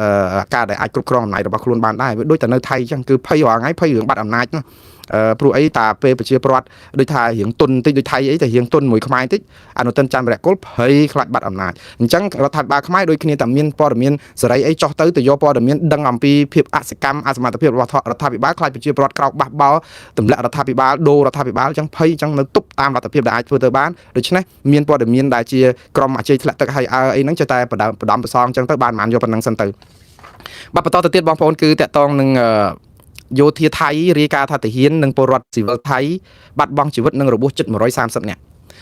ការដែលអាចគ្រប់គ្រងអំណាចរបស់ខ្លួនបានដែរវាដូចតែនៅថៃអញ្ចឹងគឺភ័យរាល់ថ្ងៃភ័យរឿងបាត់អំណាចណាព្រោះអីតាពេលប្រជាពលរដ្ឋដូចថារៀងទុនតិចដូចថៃអីតែរៀងទុនមួយខ្មែរតិចអនុទានច័ន្ទរៈគុលភ័យខ្លាចបាត់អំណាចអញ្ចឹងរដ្ឋាភិបាលខ្មែរដូចគ្នាតែមានព័ត៌មានសេរីអីចោះទៅយកព័ត៌មានដឹងអំពីភាពអសកម្មអសមត្ថភាពរបស់រដ្ឋាភិបាលខ្លាចប្រជាពលរដ្ឋក្រោកបះបោទម្លាក់រដ្ឋាភិបាលដូររដ្ឋាភិបាលអញ្ចឹងភ័យអញ្ចឹងនៅទប់តាមលទ្ធភាពដែលអាចធ្វើទៅបានដូច្នេះមានព័ត៌មានដែលជាក្រុមអាជីវធ្លាក់ទឹកហើយអីហ្នឹងចេះតែបដំប្រសងអញ្ចឹងទៅបានបានយកប៉ុណ្ណឹងសិនទៅបាទបន្តទៅទៀតបងប្អូនគឺតកតងនឹងយោធាថៃរាយការណ៍ថាទាហាននិងពលរដ្ឋស៊ីវិលថៃបាត់បង់ជីវិតនិងរបួសជិត130នាក់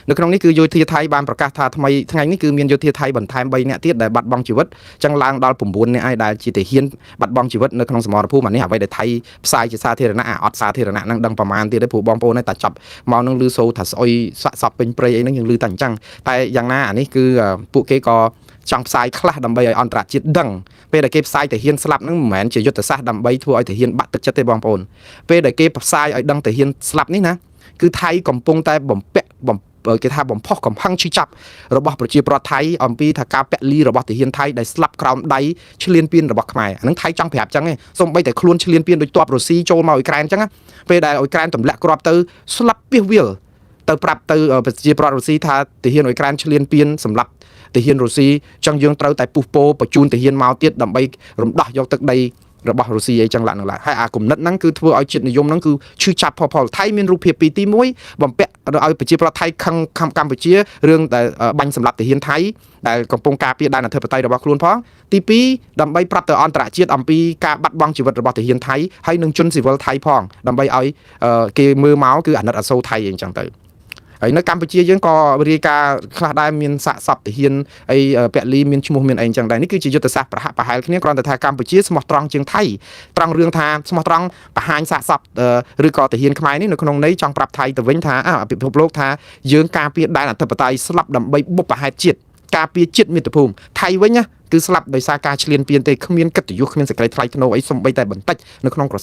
នៅក្នុងនេះគឺយោធាថៃបានប្រកាសថាថ្មីថ្ងៃនេះគឺមានយោធាថៃបន្ថែម3នាក់ទៀតដែលបាត់បង់ជីវិតចឹងឡើងដល់9នាក់ហើយដែលជាទាហានបាត់បង់ជីវិតនៅក្នុងសមរភូមិអានេះអ្វីដែលថៃផ្សាយជាសាធារណៈអត់សាធារណៈនឹងដឹងប្រមាណទៀតទេព្រោះបងប្អូនតែចាប់មកនឹងឮសូរថាស្អុយស្វាក់សពពេញព្រៃអីហ្នឹងយើងឮតែអញ្ចឹងតែយ៉ាងណាអានេះគឺពួកគេក៏ចង់ផ្សាយខ្លះដើម្បីឲ្យអន្តរជាតិដឹងពេលដែលគេផ្សាយទាហានស្លាប់ហ្នឹងមិនមែនជាយុទ្ធសាស្ត្រដើម្បីធ្វើឲ្យទាហានបាក់ទឹកចិត្តទេបងប្អូនពេលដែលគេផ្សាយឲ្យដឹងទាហានស្លាប់នេះណាគឺថៃកំពុងតែបំពាក់គេថាបំផុសកំហឹងឈឺចាប់របស់ប្រជាពលរដ្ឋថៃអំពីថាការពលីរបស់ទាហានថៃដែលស្លាប់ក្រោមដៃឈ្លានពានរបស់ខ្មែរអានឹងថៃចង់ប្រាប់ចឹងឯងសូម្បីតែខ្លួនឈ្លានពានដោយទ័ពរុស្ស៊ីចូលមកអ៊ុយក្រែនចឹងពេលដែលអ៊ុយក្រែនទម្លាក់គ្រាប់ទៅស្លាប់ពីវាលទៅប្រាប់ទៅប្រជាពលរដ្ឋរុស្ស៊ីថាទាហានអ៊ុយក្រែនឈ្លានពានសម្រាប់ទាហានរុស្ស៊ីចឹងយើងត្រូវតែពុះពោបញ្ជូនទាហានមកទៀតដើម្បីរំដោះយកទឹកដីរបស់រុស្ស៊ីអីចឹងឡើងហើយអាគំនិតហ្នឹងគឺធ្វើឲ្យជាតិនិយមហ្នឹងគឺឈឺចាប់ផលថៃមានរូបភាពពីរទី1បំពាក់ឲ្យប្រជាពលរដ្ឋថៃខឹងកម្ពុជារឿងដែលបាញ់សម្លាប់ទាហានថៃដែលកំពុងការពារដែនអធិបតេយ្យរបស់ខ្លួនផងទី2ដើម្បីប្រាប់ទៅអន្តរជាតិអំពីការបាត់បង់ជីវិតរបស់ទាហានថៃហើយនឹងជនស៊ីវិលថៃផងដើម្បីឲ្យគេមើលមកគឺអាណិតអាសូរថៃអីចឹងទៅហើយនៅកម្ពុជាយើងក៏រាយការណ៍ខ្លះដែរមានសាកសពទាហានអីពលីមានឈ្មោះមានអីចឹងដែរនេះគឺជាយុទ្ធសាស្ត្រប្រហាក់ប្រហែលគ្នាគ្រាន់តែថាកម្ពុជាស្មោះត្រង់ជាងថៃត្រង់រឿងថាស្មោះត្រង់បង្ហាញសាកសពឬក៏ទាហានខ្មែរនេះនៅក្នុងន័យចង់ប្រាប់ថៃទៅវិញថាពិភពលោកថាយើងការពារដែនអធិបតេយ្យស្លាប់ដើម្បីបុព្វហេតុជាតិការពារជាតិមាតុភូមិថៃវិញណាគឺស្លាប់ដោយសារការឈ្លានពានទេគ្មានកិត្តិយសគ្មានសេចក្តីថ្លៃថ្នូរអីសំបីតែបន្តិចនៅក្នុងខ្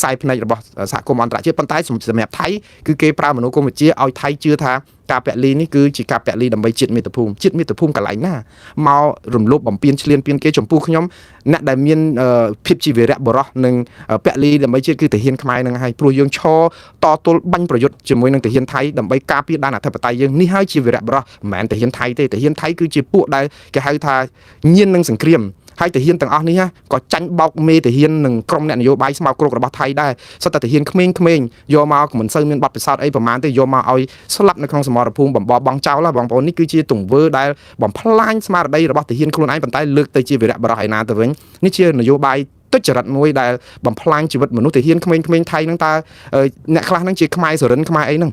សែភ្នែករបស់សហគមន៍អន្តរជាតិប៉ុន្តែសម្រាប់ថៃគឺគេប្រើមនោគមវិជ្ជាឲ្យថៃជឿថាការពលីនេះគឺជាការពលីដើម្បីជាតិមាតុភូមិកន្លែងណាមករំលោភបំពានឈ្លានពានគេចំពោះខ្ញុំអ្នកដែលមានភាពជាវីរៈបុរសនិងពលីដើម្បីជាតិគឺទាហានខ្មែរនឹងហើយព្រោះយើងឈរតទល់បាញ់ប្រយុទ្ធជាមួយនឹងទាហានថៃដើម្បីការពារដែនអធិបតេយ្យយើងនេះហើយជាវីរៈបុរសមិនមែនទាហានថៃទេទាហានថៃគឺជាពួកដែលគេហៅថាញៀននឹងសង្គ្រាម ហើយតាហ៊ានទាំងអស់នេះក៏ចាញ់បោកមេតាហ៊ាននឹងក្រុមអ្នកនយោបាយស្មៅគ្រោករបស់ថៃដែរសិតតែតាហ៊ានក្មេងៗយកមកមិនសូវមានបទពិសោធន៍អីប្រហែលទេយកមកឲ្យស្លាប់នៅក្នុងសមរភូមិបំបបងចោលបងប្អូននេះគឺជាទង្វើដែលបំផ្លាញស្មារតីរបស់តាហ៊ានខ្លួនឯងប៉ុន្តែលើកទៅជាវីរៈបរិះឯណាទៅវិញនេះជានយោបាយទុច្ចរិតមួយដែលបំផ្លាញជីវិតមនុស្សតាហ៊ានក្មេងៗថៃហ្នឹងតើអ្នកខ្លះហ្នឹងជាខ្មែរសុរិនខ្មែរអីហ្នឹង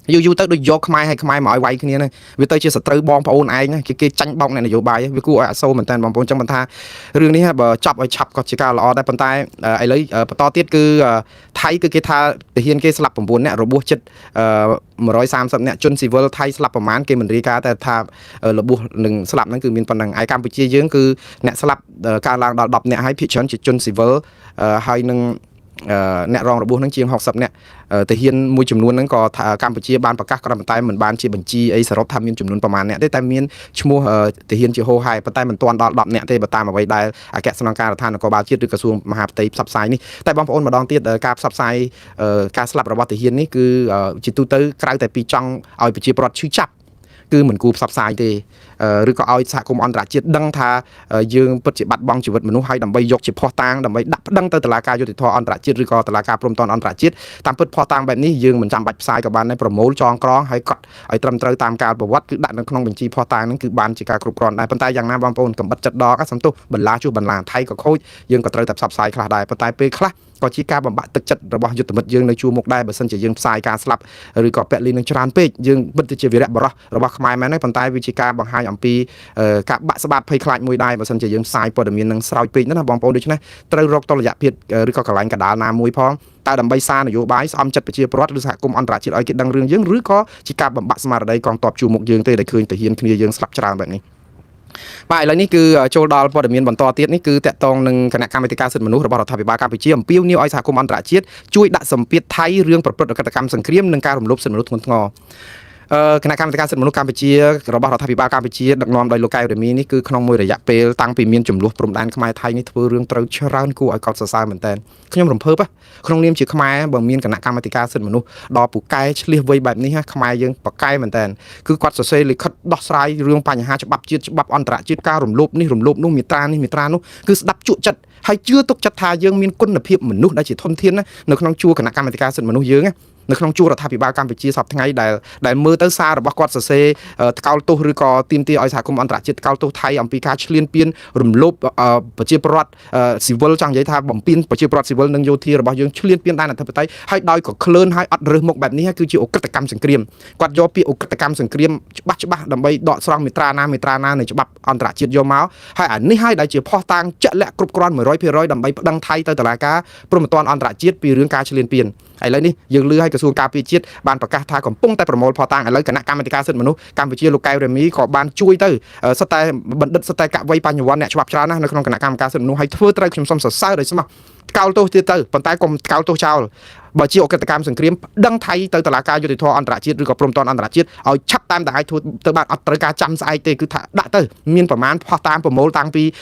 យូរទៅដូចយកខ្មែរឲ្យខ្មែរមកឲ្យវាយគ្នាហ្នឹងវាទៅជាសត្រូវបងប្អូនឯងគេចាញ់បោកអ្នកនយោបាយវាគួរឲ្យអាសូរមែនតើបងប្អូនចឹងមិនថារឿងនេះបើចប់ឲ្យឆាប់ក៏ជាការល្អដែរប៉ុន្តែឥឡូវបន្តទៀតគឺថៃគឺគេថាទាហានគេស្លាប់9នាក់របួសជិត130នាក់ជនស៊ីវិលថៃស្លាប់ប្រមាណគេមិនរាយការណ៍តែថារបួសនឹងស្លាប់ហ្នឹងគឺមានប៉ុណ្ណឹងឯកម្ពុជាយើងគឺអ្នកស្លាប់កើនឡើងដល់10នាក់ហើយភាគច្រើនជាជនស៊ីវិលហើយនឹងអ្នករងរបួសនឹងជាង60នាក់ទាហានមួយចំនួនហ្នឹងក៏ថាកម្ពុជាបានប្រកាសក៏ប៉ុន្តែមិនបានជាបញ្ជីអីសរុបថាមានចំនួនប្រមាណអ្នកទេតែមានឈ្មោះទាហានជាហូហែប៉ុន្តែមិនទាន់ដល់10នាក់ទេបើតាមអ្វីដែលអគ្គស្នងការដ្ឋាននគរបាលជាតិឬក្រសួងមហាផ្ទៃផ្សព្វផ្សាយនេះតែបងប្អូនម្ដងទៀតការផ្សព្វផ្សាយការស្លាប់របស់ទាហាននេះគឺជាទូទៅក្រៅតែពីចង់ឲ្យប្រជាពលរដ្ឋឈឺចាប់គឺមិនគួរផ្សព្វផ្សាយទេឬក៏ឲ្យសហគមន៍អន្តរជាតិដឹងថាយើងពិតជាបាត់បង់ជីវិតមនុស្សហើយដើម្បីយកជាភស្តុតាងដើម្បីដាក់ប្តឹងទៅតុលាការយុត្តិធម៌អន្តរជាតិឬក៏តុលាការព្រំដែនអន្តរជាតិតាមពិតភស្តុតាងបែបនេះយើងមិនចាំបាច់ផ្សាយក៏បានដែរប្រមូលចងក្រងហើយកត់ឲ្យត្រឹមត្រូវតាមការប្រវត្តិគឺដាក់នៅក្នុងបញ្ជីភស្តុតាងហ្នឹងគឺបានជាការគ្រប់គ្រាន់ដែរប៉ុន្តែយ៉ាងណាបងប្អូនកំបិតចិត្តដកសំទោសបន្លាជួសបន្លាថៃក៏ខូចយើងក៏ត្រូវតែផ្សព្វផ្សាយខ្លះដែរប៉ុន្តែពេលខ្លះក៏ជាការបំបាក់ទឹកចិត្តរបស់យុទ្ធមិត្តយើងនៅជួរមុខដែរបើសិនជាយើងផ្សាយការស្លាប់ឬក៏ពាក់លីនឹងច្រើនពេកយើងពិតជាវីរៈបរិះរបស់ខ្មែរមែនទេប៉ុន្តែវាជាការបង្ហាញអំពីការបាក់ស្បាតភ័យខ្លាចមួយដែរបើសិនជាយើងផ្សាយព័ត៌មាននឹងស្រោចពេកណាបងប្អូនដូច្នេះត្រូវរកតុល្យភាពឬក៏កន្លែងកណ្ដាលណាមួយផងតើដើម្បីសារនយោបាយស្អំចិត្តប្រជាពលរដ្ឋឬសហគមន៍អន្តរជាតិឲ្យគេដឹងរឿងយើងឬក៏ជាការបំបាក់ស្មារតីកងទ័ពជួរមុខយើងទេដែលឃើញទាហានគ្នាយើងស្លាប់ច្រើនបែបនេះបាទឥឡូវនេះគឺចូលដល់ព័ត៌មានបន្តទៀតនេះគឺតកតងនឹងគណៈកម្មាធិការសិទ្ធិមនុស្សរបស់រដ្ឋាភិបាលកម្ពុជាអំពាវនាវឲ្យសហគមន៍អន្តរជាតិជួយដាក់សម្ពាធថៃរឿងប្រព្រឹត្តអកតកម្មសង្គ្រាមនិងការរំលោភសិទ្ធិមនុស្សធ្ងន់ធ្ងរគណៈកម្មាធិការសិទ្ធិមនុស្សកម្ពុជារបស់រដ្ឋាភិបាលកម្ពុជាដឹកនាំដោយលោកកែវរេមីនេះគឺក្នុងមួយរយៈពេលតាំងពីមានចំនួនព្រំដែនខ្មែរថៃនេះធ្វើរឿងត្រូវច្រើនគួរឲ្យកត់សរសើរមែនតើខ្ញុំរំភើបក្នុងនាមជាខ្មែរបើមានគណៈកម្មាធិការសិទ្ធិមនុស្សដល់ពូកែឆ្លៀសវៃបែបនេះខ្មែរយើងប្រកែមែនតើគឺគាត់សរសេរលិខិតដោះស្រាយរឿងបញ្ហាច្បាប់ជាតិច្បាប់អន្តរជាតិការរំលោភនេះរំលោភនោះមាត្រានេះមាត្រានោះគឺស្ដាប់ជក់ចិត្តហើយជឿទុកចិត្តថាយើងមានគុណភាពមនុស្សដែលជាធនធាននៅក្នុងជួរគណៈកម្មាធិការសិទ្ធិមនុស្សយើងនៅក្នុងជួររដ្ឋាភិបាលកម្ពុជាសប្តាហ៍ថ្ងៃដែលមើលទៅសាររបស់គាត់សរសេរថ្កោលទោសឬក៏ទាមទារឲ្យសហគមន៍អន្តរជាតិថ្កោលទោសថៃអំពីការឈ្លានពានរំលោភប្រជាពលរដ្ឋស៊ីវិលចង់និយាយថាបំពេញប្រជាពលរដ្ឋស៊ីវិលនិងយោធារបស់យើងឈ្លានពានដែនអធិបតេយ្យហើយដោយក៏ក្លឿនហើយអត់រើសមុខបែបនេះគឺជាអក្រិតកម្មសង្គ្រាមគាត់យកពាក្យអក្រិតកម្មសង្គ្រាមច្បាស់ដើម្បីដកស្រង់មាត្រាណានៃច្បាប់អន្តរជាតិយកមកហើយអានេះហើយដែលជាភស្តុតាងជាក់លាក់គ្រប់គ្រាន់ 100% ដើម្បីប្តឹងថៃទៅតុលាការព្រហ្មទណ្ឌអន្តរជាតិពីរឿងការឈ្លានពានឥឡូវនេះយើងលឺឲ្យក្រសួងការពារជាតិបានប្រកាសថាកំពុងតែប្រមូលភស្តុតាងឥឡូវគណៈកម្មាធិការសិទ្ធិមនុស្សកម្ពុជាលោកកែវរេមីក៏បានជួយទៅសិតតែបណ្ឌិតសិតតែកវីបញ្ញវន្តអ្នកច្បាប់ច្រើនណាស់នៅក្នុងគណៈកម្មការសិទ្ធិមនុស្សឲ្យធ្វើត្រូវខ្ញុំសូមសរសើរដោយស្មោះថ្កោលទោសទៀតទៅប៉ុន្តែកុំថ្កោលទោសចោលបើជាអក្រិតកម្មសង្គ្រាមដឹងថៃទៅតុលាការយុត្តិធម៌អន្តរជាតិឬក៏ព្រំដែនអន្តរជាតិឲ្យឆាប់តាមដែលអាចធ្វើទៅបានអត់ត្រូវការចាំស្អែកទេគឺថាដាក់ទៅមានប្រមាណផុសតាមប្រមូលតាំងពី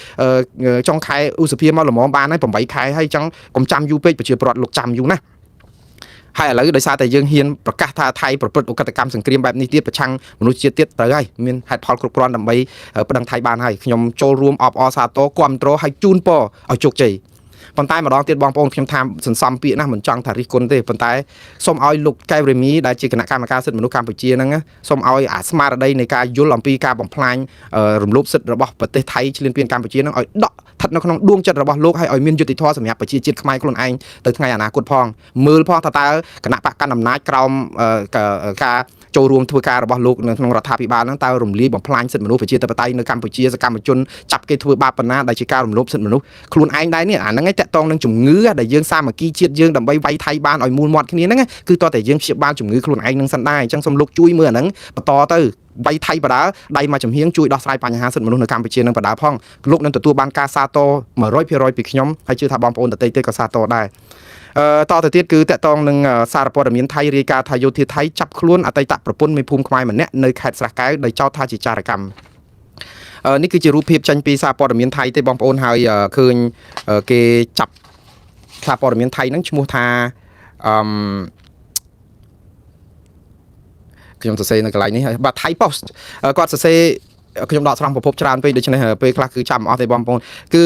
ចុងខែឧសភាមកល្មមបានហើយ8ខែហើយចឹងកុំចាំយូរពេកប្រជាពលរដ្ឋលោកចាំយូរណាស់ហើយឥឡូវដោយសារតែយើងហ៊ានប្រកាសថាថៃប្រព្រឹត្តអកតកម្មសង្គ្រាមបែបនេះទៀតប្រឆាំងមនុស្សជាតិទៀតទៅហើយមានហេតុផលគ្រប់គ្រាន់ដើម្បីប្តឹងថៃបានហើយខ្ញុំចូលរួមអបអរសាទរគាំទ្រឲ្យជូនពរឲ្យជោគជ័យប៉ុន្តែម្ដងទៀតបងប្អូនខ្ញុំថាសន្សំពាក្យណាមិនចង់ថារិះគន់ទេប៉ុន្តែសូមឲ្យលោកកែវរេមីដែលជាគណៈកម្មការសិទ្ធិមនុស្សកម្ពុជាហ្នឹងសូមឲ្យអាស្មារតីនៃការយល់អំពីការបំផ្លាញរំលោភសិទ្ធិរបស់ប្រទេសថៃឈ្លានពានកម្ពុជាហ្នឹងឲ្យដកស្ថិតនៅក្នុងដួងចិត្តរបស់លោកហើយឲ្យមានយុត្តិធម៌សម្រាប់ប្រជាជាតិខ្មែរខ្លួនឯងទៅថ្ងៃអនាគតផងមើលផងថាតើគណៈបកកណ្ដាលអំណាចក្រោមការចូលរួមធ្វើការរបស់លោកនៅក្នុងរដ្ឋាភិបាលហ្នឹងតើរំលាយបំផ្លាញសិទ្ធិមនុស្សប្រជាធិបតេយ្យនៅកម្ពុជាសកម្មជនចាប់គេធ្វើបាបបណ្ណាដែលជាការរំលោភសិទ្ធិមនុស្សខ្លួនឯងដែរនេះអាហ្នឹងឯងតាក់ទងនឹងជំងឺដែលយើងសាមគ្គីជាតិយើងដើម្បីវាយថៃបានឲ្យមូលមាត់គ្នាហ្នឹងគឺតើតែយើងព្យាបាលជំងឺខ្លួនឯងនឹងសិនដែរអញ្ចឹងសូមលោកជួយមើលអាហ្នឹងបន្តទៅវាយថៃបដាដៃមកចំហៀងជួយដោះស្រាយបញ្ហាសិទ្ធិមនុស្សនៅកម្ពុជានឹងបដាផងលោកនឹងទទួលបានការសាទរ 100% ពីខ្ញុំហើយជឿថាបងប្អូនដទៃទៀតក៏សាទរដែរតទៅទៀតគឺតកតងនឹងសារព័ត៌មានថៃរាយការណ៍ថាយោធាថៃចាប់ខ្លួនអតីតប្រពន្ធមេភូមិខ្មែរម្នាក់នៅខេត្តស្រះកែវដោយចោទថាជាចារកម្មនេះគឺជារូបភាពចេញពីសារព័ត៌មានថៃទេបងប្អូនហើយឃើញគេចាប់សារព័ត៌មានថៃហ្នឹងឈ្មោះថាខ្ញុំសរសេរនៅកន្លែងនេះបាទ Thai Post គាត់សរសេរ ខ្ញុំដកស្រង់ប្រភពច្រើនពេកដូច្នេះពេលខ្លះគឺចាំអស់ទេបងប្អូនគឺ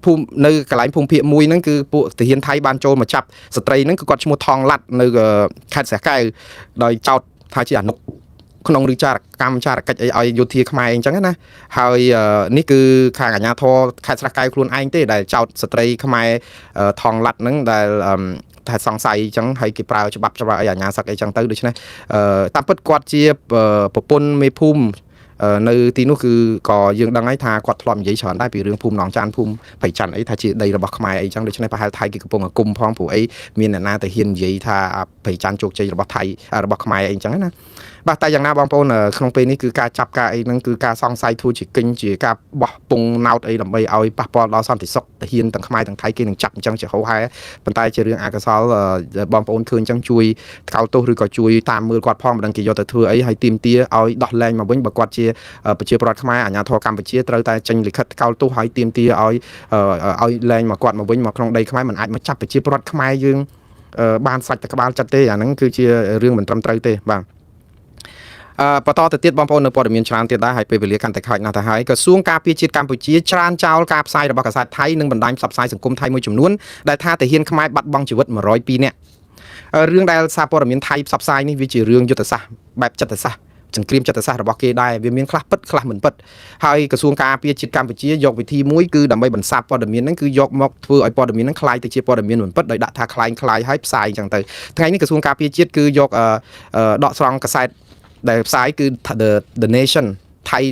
ភូមិនៅកន្លែងភូមិភាគមួយហ្នឹងគឺពួកទាហានថៃបានចូលមកចាប់ស្ត្រីហ្នឹងគឺគាត់ឈ្មោះថងឡាត់នៅខេត្តស្រះកែវដោយចោទថាជាអនុក្នុងឬចារកម្មចារកិច្ចអីឲ្យយោធាខ្មែរអញ្ចឹងណាហើយនេះគឺខាងអាជ្ញាធរខេត្តស្រះកែវខ្លួនឯងទេដែលចោទស្ត្រីខ្មែរថងឡាត់ហ្នឹងដែលថាសង្ស័យអញ្ចឹងហើយគេប្រើច្បាប់អីអាជ្ញាសឹកអីចឹងទៅដូច្នេះតាមពិតគាត់ជាប្រពន្ធមេភូមិនៅទីនោះគឺក៏យើងដឹងហើយថាគាត់ធ្លាប់និយាយច្រើនដែរពីរឿងភូមិหนองចានភូមិបៃច័ន្ទអីថាជាដីរបស់ខ្មែរអីចឹងដូច្នេះប្រហែលថៃគេកំពុងគុំផងព្រោះអីមានអ្នកណាទៅហ៊ាននិយាយថាបៃច័ន្ទជោគជ័យរបស់ថៃរបស់ខ្មែរអីចឹងណាបាទតែយ៉ាងណាបងប្អូនក្នុងពេលនេះគឺការចាប់ការអីហ្នឹងគឺការសង្ស័យធូរជាគិញជាការបោះពុងណោតអីដើម្បីឲ្យប៉ះពាល់ដល់សន្តិសុខទាហានទាំងខ្មែរទាំងថៃគេនឹងចាប់អញ្ចឹងជាហោហែប៉ុន្តែជារឿងអកុសលបងប្អូនឃើញអញ្ចឹងជួយថ្កោលទោសឬក៏ជួយតាមមើលគាត់ផងមិនដឹងគេយកទៅធ្វើអីហើយទាមទារឲ្យដោះលែងមកវិញបើគាត់ជាប្រជាពលរដ្ឋខ្មែរអាជ្ញាធរកម្ពុជាត្រូវតែចេញលិខិតថ្កោលទោសឲ្យទាមទារឲ្យលែងមកគាត់មកវិញមកក្នុងដីខ្មែរមិនអាចមកចាប់ប្រជាពលរដ្ឋខ្មែរយើងបានសាច់តែក្បាលចិត្តទេអាហ្នឹងគឺជារឿងមិនត្រឹមត្រូវទេបាទបន្តទៅទៀតបងប្អូននៅព័ត៌មានច្រើនទៀតដែរហើយពេលវេលាកាន់តែខ្លាចណាស់ទៅហើយក្រសួងការពារជាតិកម្ពុជាច្រានចោលការផ្សាយរបស់កាសែតថៃនិងបណ្ដាញផ្សព្វផ្សាយសង្គមថៃមួយចំនួនដែលថាទាហានខ្មែរបាត់បង់ជីវិត102នាក់រឿងដែលសារព័ត៌មានថៃផ្សព្វផ្សាយនេះវាជារឿងយុទ្ធសាស្ត្របែបចិត្តសាស្ត្រសង្គ្រាមចិត្តសាស្ត្ររបស់គេដែរវាមានខ្លះពិតខ្លះមិនពិតហើយក្រសួងការពារជាតិកម្ពុជាយកវិធីមួយគឺដើម្បីបន្សាបព័ត៌មានហ្នឹងគឺយកមកធ្វើឲ្យព័ត៌មានហ្នឹងคล้ายទៅជាព័ត៌មានមិនពិតដោយដាក់ថាคล้ายឲ្យផ្សាយអញ្ចឹងទៅថ្ងៃនេះក្រសួងការពារជាតិគឺយកដកស្រង់កាសែតដែលផ្សាយគឺ The Nation Thai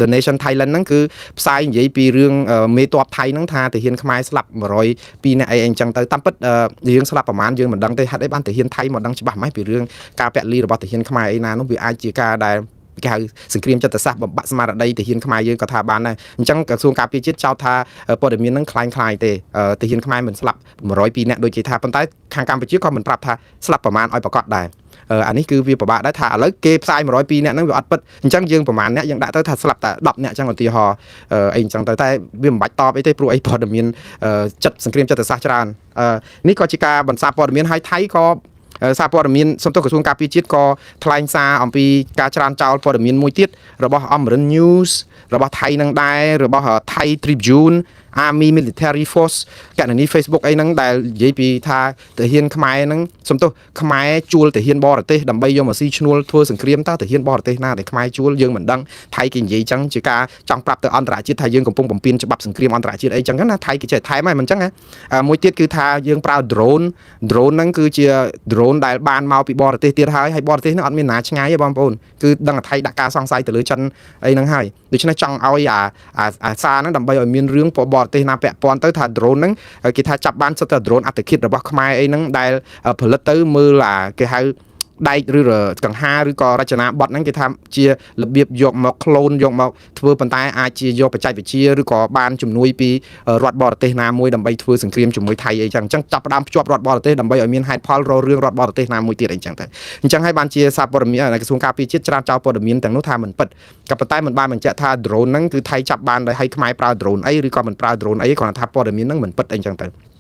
The Nation Thailand ហ្នឹងគឺផ្សាយនិយាយពីរឿងមេតបថៃហ្នឹងថាទាហានខ្មែរស្លាប់102នាក់អីអញ្ចឹងទៅតាមពិតរឿងស្លាប់ប្រហែលយើងមិនដឹងទេហេតុអីបានទាហានថៃមកដឹងច្បាស់ម៉េចពីរឿងការពាក់លីរបស់ទាហានខ្មែរអីណានោះវាអាចជាការដែលគេហៅសង្គ្រាមចិត្តសាស្ត្របំបាក់ស្មារតីទាហានខ្មែរយើងក៏ថាបានដែរអញ្ចឹងក្រសួងការពារជាតិចោទថាព័ត៌មានហ្នឹងคล้ายទេទាហានខ្មែរមិនស្លាប់102នាក់ដូចជាថាប៉ុន្តែខាងកម្ពុជាក៏មិនប្រាប់ថាស្លាប់ប្រមាណឲ្យប្រកាសដែរអានេះគឺវាពិបាកដែរថាឥឡូវគេផ្សាយ102នាក់ហ្នឹងវាអត់ពិតអញ្ចឹងយើងប្រហែលអ្នកយើងដាក់ទៅថាស្លាប់តែ10នាក់អញ្ចឹងឧទាហរណ៍អីអញ្ចឹងទៅតែវាមិនបាច់តបអីទេព្រោះអីព័ត៌មានចិត្តសង្គ្រាមចិត្តសាស្ត្រច្រើននេះក៏ជាការបន្សាបព័ត៌មានឲ្យថៃក៏សារព័ត៌មានសំទោសក្រសួងការពារជាតិក៏ថ្លែងសារអំពីការច្រានចោលព័ត៌មានមួយទៀតរបស់អមរិន News របស់ថៃនឹងដែររបស់ Thai Tribune Army Military Force កណនី Facebook អីហ្នឹងដែលនិយាយពីថាទាហានខ្មែរហ្នឹងសំទោសខ្មែរជួលទាហានបរទេសដើម្បីយកមកស៊ីឈ្នួលធ្វើសង្គ្រាមតើទាហានបរទេសណាដែលខ្មែរជួលយើងមិនដឹងថៃគេនិយាយចឹងជាការចង់ប្រាប់ទៅអន្តរជាតិថាយើងកំពុងបំពេញច្បាប់សង្គ្រាមអន្តរជាតិអីចឹងណាថៃគេចេះថែមហើយមិនចឹងណាមួយទៀតគឺថាយើងប្រើ drone ហ្នឹងគឺជា drone ដែលបានមកពីបរទេសទៀតហើយបរទេសហ្នឹងអត់មានណាឆ្ងាយទេបងប្អូនគឺដឹងថាថៃដាក់ការសង្ស័យទៅលើចិនអីហ្នឹងហើយដូច្នេះចង់ឲ្យអាសារហ្នឹងដើម្បីឲ្យមានរឿងបរទេសណាពាក់ព័ន្ធទៅថា drone ហ្នឹងគេថាចាប់បានសិតតែ drone អត្តឃាតរបស់ខ្មែរអីហ្នឹងដែលផលិតទៅមើលគេហៅដែកឬកង្ហាឬក៏រចនាបថហ្នឹងគេថាជារបៀបយកមកក្លូនយកមកធ្វើប៉ុន្តែអាចជាយកបច្ចេកវិទ្យាឬក៏បានជំនួយពីរដ្ឋបរទេសណាមួយដើម្បីធ្វើសង្គ្រាមជាមួយថៃអីចឹងចាប់ផ្ដើមភ្ជាប់រដ្ឋបរទេសដើម្បីឲ្យមានហេតុផលររឿងរដ្ឋបរទេសណាមួយទៀតអីចឹងទៅអញ្ចឹងហើយបានជាសារព័ត៌មានក្រសួងការពារជាតិច្រានចោលព័ត៌មានទាំងនោះថាមិនពិតក៏ប៉ុន្តែមិនបានបញ្ជាក់ថា drone ហ្នឹងគឺថៃចាប់បានដោយឲ្យខ្មែរប្រើ drone អីឬក៏មិនប្រើ drone អីគ្រាន់តែថាព័ត៌មានហ្នឹងមិនពិតអីចឹងទ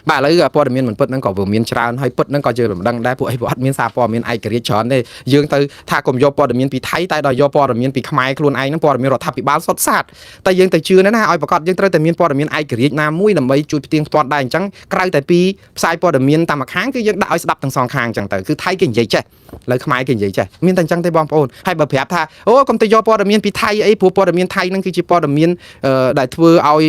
ៅបាទឥឡូវព័ត៌មានមិនពិតហ្នឹងក៏វាមានច្រើនហើយពិតហ្នឹងក៏យើងមិនដឹងដែរពួកអីពួកអត់មានសារព័ត៌មានឯករាជ្យច្រើនទេយើងទៅថាកុំយកព័ត៌មានពីថៃតែដល់យកព័ត៌មានពីខ្មែរខ្លួនឯងហ្នឹងព័ត៌មានរដ្ឋាភិបាលសុទ្ធសាធតែយើងទៅជឿណាឲ្យប្រកាសយើងត្រូវតែមានព័ត៌មានឯករាជ្យណាមួយដើម្បីជួយផ្ទៀងផ្ទាត់ដែរអញ្ចឹងក្រៅតែពីផ្សាយព័ត៌មានតាមម្ខាងគឺយើងដាក់ឲ្យស្ដាប់ទាំងសងខាងអញ្ចឹងទៅគឺថៃគេនិយាយចេះលើខ្មែរគេនិយាយចេះមានតែអញ្ចឹងទេបងប្អូនហើយបើប្រាប់ថាអូកុំទៅយកព័ត៌មានពីថៃអីព្រោះព័ត៌មានថៃហ្នឹងគឺជាព័ត៌មានដែលធ្វើឲ្យ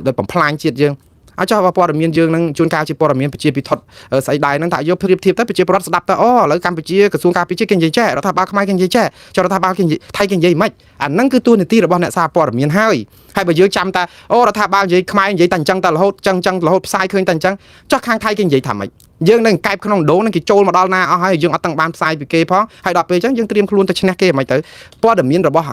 ដោយបំផ្លាញជាតិយើងអាចចូលព័ត៌មានយើងនឹងជួនកាលជាព័ត៌មានប្រជាពិធស្អីដែរហ្នឹងថាយកប្រៀបធៀបទៅប្រជាពលរដ្ឋស្ដាប់ទៅអូឥឡូវកម្ពុជាក្រសួងការពារជាតិគេនិយាយចេះរដ្ឋាភិបាលខ្មែរគេនិយាយចេះចុះរដ្ឋាភិបាលគេថៃគេនិយាយមិនអាហ្នឹងគឺតួនាទីរបស់អ្នកសារព័ត៌មានហើយបើយើងចាំតែអូរដ្ឋាភិបាលនិយាយខ្មែរនិយាយតែអញ្ចឹងតែរហូតចឹងរហូតផ្សាយឃើញតែអញ្ចឹងចុះខាងថៃគេនិយាយថាម៉េចយើងនឹងកែបក្នុងដូងនឹងគេចូលមកដល់ណាអស់ហើយយើងអត់ទាំងបានផ្សាយពីគេផងហើយដល់ពេលអញ្ចឹងយើងត្រៀមខ្លួនទៅឈ្នះគេមិនទៅព័ត៌មានរបស់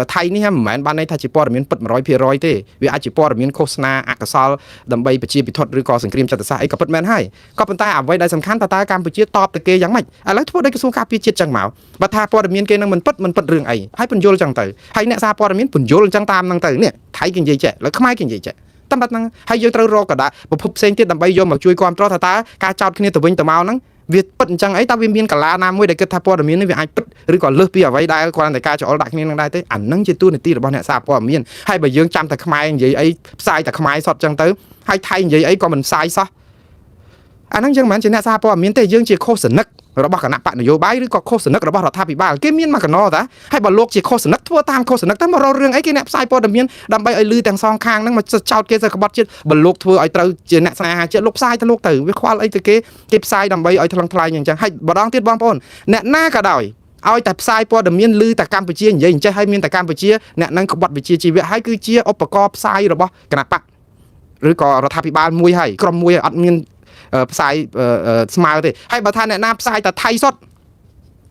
ថៃនេះមិនមែនបានន័យថាជាព័ត៌មានពិត 100% ទេវាអាចជាព័ត៌មានឃោសនាអកុសលដើម្បីប្រជាពិធឬក៏សង្គ្រាមចិត្តសាស្ត្រអីក៏ពិតមែនហើយក៏ប៉ុន្តែអ្វីដែលសំខាន់តើកម្ពុជាតបទៅគេយ៉ាងម៉េចឥឡូវធ្វើដោយក្រសួងការពារជាតិចឹងមកបើថាព័ត៌មានគេនឹងមិនពិតរឿងអីហើយពន្យល់ចឹងទៅហើយអ្នកសារព័ត៌មានពន្យល់ចឹងតាមហ្នឹងទៅនេះថៃគេនិយាយចេះហើយខ្មែរគេនិយាយចេះតាមបែបហ្នឹងហើយយើងត្រូវរកកដាប្រភពផ្សេងទៀតដើម្បីយកមកជួយគ្រប់គ្រងថាតើការចោតគ្នាទៅវិញទៅមកហ្នឹង វាពិតអញ្ចឹងអីតើវាមានកលាណាមួយដែលគិតថាព័ត៌មាននេះវាអាចពិតឬក៏លើសពីអ្វីដែលគ្រាន់តែការច្អល់ដាក់គ្នានឹងដែរទេអានឹងជាទូនាទីរបស់អ្នកសារព័ត៌មានហើយបើយើងចាំតែខ្មែរនិយាយអីផ្សាយតែខ្មែរសតអញ្ចឹងទៅហើយថៃនិយាយអីក៏មិនផ្សាយសោះអាហ្នឹងយើងមិនមែនជាអ្នកសារព័ត៌មានទេយើងជាឃោសនិករបស់គណៈបកនយោបាយឬក៏ឃោសនិករបស់រដ្ឋាភិបាលគេមានមកកណោតាហើយបើលោកជាឃោសនិកធ្វើតាមឃោសនិកតែមករករឿងអីគេអ្នកផ្សាយព័ត៌មានដើម្បីឲ្យលឺទាំងសងខាងហ្នឹងមកចោតគេទៅក្បត់ជាតិបើលោកធ្វើឲ្យត្រូវជាអ្នកស្នេហាជាតិលោកផ្សាយទៅលោកទៅវាខ្វល់អីទៅគេផ្សាយដើម្បីឲ្យថ្លឹងថ្លែងអញ្ចឹងហើយម្ដងទៀតបងប្អូនអ្នកណាក៏ដោយឲ្យតែផ្សាយព័ត៌មានឮតែកម្ពុជានិយាយអញ្ចេះហើយមានតែកម្ពុជាអ្នកនឹងក្បត់វិជាជីវៈហើយគឺជាឧបករណ៍ផ្សាយរបស់គណៈបកឬក៏រដ្ឋាភិបាលមួយហើយក្រុមមួយអត់មានផ្សាយស្មើទេហើយបើថាអ្នកណាផ្សាយតែថៃសុទ្ធ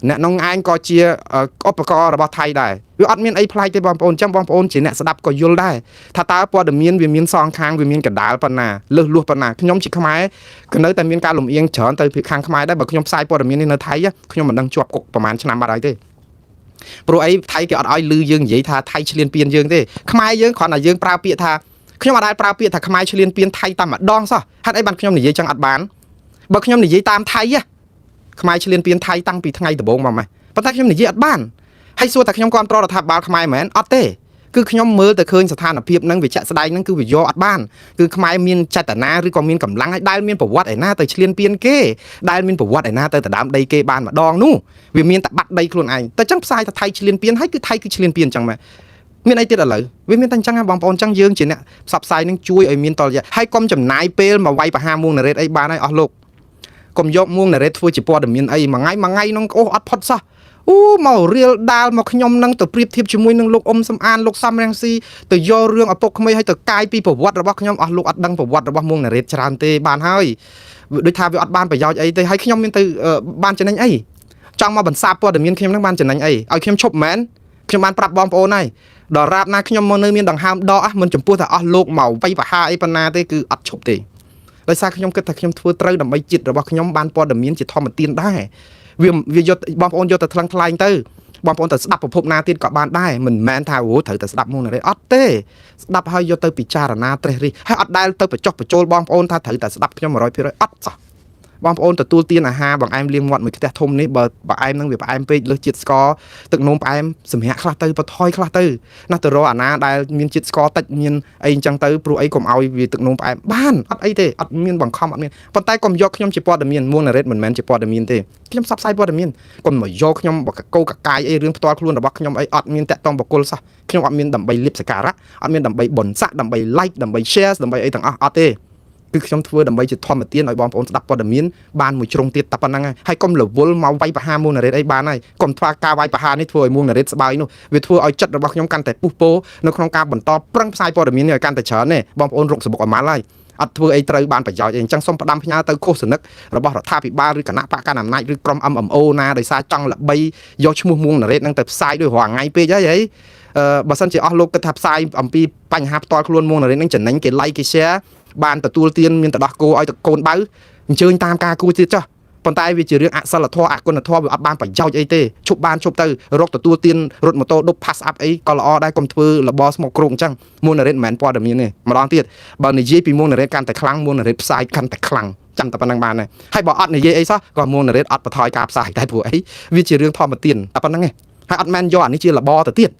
អ្នកនងឯងក៏ជាឧបករណ៍របស់ថៃដែរវាអត់មានអីប្លែកទេបងប្អូនអញ្ចឹងបងប្អូនជាអ្នកស្ដាប់ក៏យល់ដែរថាតើព័ត៌មានវាមានសងខាងវាមានកណ្ដាលប៉ុណ្ណាលើសលួសប៉ុណ្ណាខ្ញុំជាខ្មែរក៏នៅតែមានការលំអៀងច្រើនទៅពីខាងខ្មែរដែរបើខ្ញុំផ្សាយព័ត៌មាននេះនៅថៃខ្ញុំមិនដឹងជាប់គុកប្រហែលឆ្នាំបាត់ហើយទេព្រោះអីថៃគេអត់ឲ្យលឺយើងនិយាយថាថៃឈ្លានពានយើងទេខ្មែរយើងគ្រាន់តែយើងប្រើពាក្យថាខ្ញុំអត់ដែលប្រើពាក្យថាខ្មែរឈ្លានពានថៃតែម្ដងសោះហេតុអីបានខ្ញុំនិយាយចឹងអត់បានបើខ្ញុំនិយាយតាមថៃខ្មែរឈ្លានពានថៃតាំងពីថ្ងៃដំបូងមកម៉េះប៉ុន្តែខ្ញុំនិយាយអត់បានហើយសួរតែខ្ញុំគ្រប់គ្រងរដ្ឋាភិបាលខ្មែរមែនអត់ទេគឺខ្ញុំមើលទៅឃើញស្ថានភាពហ្នឹងវាចាក់ស្ដែងហ្នឹងគឺវាយកអត់បានគឺខ្មែរមានចេតនាឬក៏មានកម្លាំងឲ្យដែលមានប្រវត្តិឯណាទៅឈ្លានពានគេដែលមានប្រវត្តិឯណាទៅដណ្ដើមដីគេបានម្ដងនោះវាមានតែបាត់ដីខ្លួនឯងតែចឹងផ្សាយថាថៃឈ្លានពានហើយគឺថៃគឺឈ្លានពានចឹងម៉េះមានអីទៀតឥឡូវវាមានតែអញ្ចឹងបងប្អូនអញ្ចឹងយើងជាអ្នកផ្សព្វផ្សាយនឹងជួយឲ្យមានតលយៈហើយកុំចំណាយពេលមកវាយបហាមួងណារ៉េតអីបានហើយអស់លោកកុំយកមួងណារ៉េតធ្វើជាព័ត៌មានអីមួយថ្ងៃនឹងអូសអត់ផុតសោះអូមករៀលដាលមកខ្ញុំនឹងទៅប្រៀបធៀបជាមួយនឹងលោកអ៊ុំសំអានលោកសំរងស៊ីទៅយករឿងឪពុកក្មេងឲ្យទៅកាយពីប្រវត្តិរបស់ខ្ញុំអស់លោកអត់ដឹងប្រវត្តិរបស់មួងណារ៉េតច្រើនទេបានហើយដូចថាវាអត់បានប្រយោជន៍អីទេហើយខ្ញុំមានទៅបានចំណេញអីចង់មកបន្សាបព័ត៌មានខ្ញុំនឹងបានចំណេញអីឲ្យខ្ញុំឈប់មែនខ្ញុំបានប្រាប់បងប្អូនហើយដល់រាបណាខ្ញុំមកនៅមានដង្ហើមដកមិនចំពោះតែអស់លោកមកវាយបហាអីប៉ុណ្ណាទេគឺអត់ឈប់ទេដោយសារខ្ញុំគិតថាខ្ញុំធ្វើត្រូវដើម្បីជាតិរបស់ខ្ញុំបានព័ត៌មានជាធម្មទានដែរវាយកបងប្អូនយកទៅថ្លឹងថ្លែងទៅបងប្អូនទៅស្ដាប់ប្រភពណាទៀតក៏បានដែរមិនមែនថាអូត្រូវតែស្ដាប់មុនណាទេអត់ទេស្ដាប់ហើយយកទៅពិចារណាត្រេះរិះហើយអត់ដែលទៅបញ្ចុះបញ្ចូលបងប្អូនថាត្រូវតែស្ដាប់ខ្ញុំ 100% អត់សោះបងប្អូនទទួលទានអាហារបង្អែមលៀងមាត់មួយខ្ទះធំនេះបើបង្អែមនឹងវាបង្អែមពេកលើសជាតិស្ករទឹកនោមផ្អែមសម្រាប់ខ្លះទៅបថយខ្លះទៅណាទៅរកអាណាដែលមានជាតិស្ករតិចមានអីអញ្ចឹងទៅព្រោះអីកុំឲ្យវាទឹកនោមផ្អែមបានអត់អីទេអត់មានបង្ខំអត់មានប៉ុន្តែកុំយកខ្ញុំជាព័ត៌មានមួងណារ៉េតមិនមែនជាព័ត៌មានទេខ្ញុំផ្សព្វផ្សាយព័ត៌មានកុំមកយកខ្ញុំបកកោកកាយអីរឿងផ្ទាល់ខ្លួនរបស់ខ្ញុំអីអត់មានតាក់ទងបកគលសោះខ្ញុំអត់មានដើម្បីលៀបសការៈអត់មានដើម្បីបុណ្យស័ក្តិដើម្បី like ដើម្បី share ដើម្បីអីទាំងអស់អត់ទេគឺខ្ញុំធ្វើដើម្បីជាធម្មទានឲ្យបងប្អូនស្ដាប់ព័ត៌មានបានមួយជ្រុងទៀតតែប៉ុណ្្នឹងហើយកុំរវល់មកវាយបហាមួងណារ៉េតអីបានហើយកុំធ្វើការវាយបហានេះធ្វើឲ្យមួងណារ៉េតស្បើយនោះវាធ្វើឲ្យចិត្តរបស់ខ្ញុំកាន់តែពុះពោនៅក្នុងការបន្តប្រឹងផ្សាយព័ត៌មាននេះឲ្យកាន់តែច្រើនទេបងប្អូនរកសបុកអមាល់ហើយអត់ធ្វើអីត្រូវបានប្រយោជន៍អីអញ្ចឹងសូមផ្ដាំផ្ញើទៅឃោសនិករបស់រដ្ឋាភិបាលឬគណៈបកកណ្ដាលអំណាចឬក្រុម MMO ណាដោយសារចង់ល្បីយកឈ្មោះមួងណារ៉េតហ្នឹងទៅផ្សាយដោយរាល់ថ្ងៃពេកហើយបើសិនជាអស់លោកគិតថាផ្សាយអំពីបញ្ហាផ្ទាល់ខ្លួនមួងណារ៉េតហ្នឹងចំណេញគេ like គេ shareបានទទួលទានមានទៅដោះគោឲ្យទៅកូនបៅអញ្ជើញតាមការគួរទៀតចុះប៉ុន្តែវាជារឿងអសិលធម៌អគុណធម៌វាអត់បានប្រយោជន៍អីទេឈប់បានឈប់ទៅរកទទួលទានរត់ម៉ូតូដប់ pass up អីក៏ល្អដែរកុំធ្វើលបស្មុកគ្រោកអញ្ចឹងមួងណារ៉េតមិនមែនព័ត៌មានទេម្ដងទៀតបើនិយាយពីមួងណារ៉េតកាន់តែខ្លាំងមួងណារ៉េតផ្សាយកាន់តែខ្លាំងចាំតែប៉ុណ្្នឹងបានដែរហើយបើអត់និយាយអីសោះក៏មួងណារ៉េតអត់បន្ថយការផ្សាយតែព្រោះអីវាជារឿងធម្មទានតែប៉ុណ្្នឹងឯងហើយអត់មែនយកអានេះជាលបទៅទៀត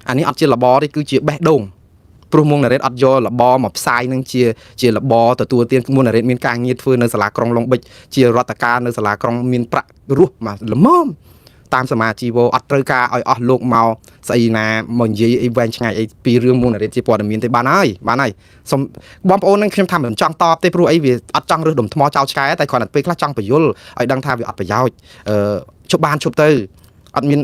អានេះអត់ជាលបទេគឺជាបេះដូងព្រោះមួងណារ៉េតអត់យកលបមកផ្សាយនឹងជាលបទទួលទានមួងណារ៉េតមានការងារធ្វើនៅសាលាក្រុងឡុងបិចជារដ្ឋការនៅសាលាក្រុងមានប្រាក់រស់មកល្មមតាមសមាជីវអត់ត្រូវការឲ្យអស់លោកមកស្អីណាមកនិយាយអីវែងឆ្ងាយអីពីរឿងមួងណារ៉េតជាព័ត៌មានទេបានហើយសូមបងប្អូននឹងខ្ញុំថាមិនចង់តបទេព្រោះអីវាអត់ចង់រើសដុំថ្មចោលឆ្កែតែគ្រាន់តែពេលខ្លះចង់បញ្យល់ឲ្យដឹងថាវាអត់ប្រយោជន៍ជប់បានជប់ទៅអត់មា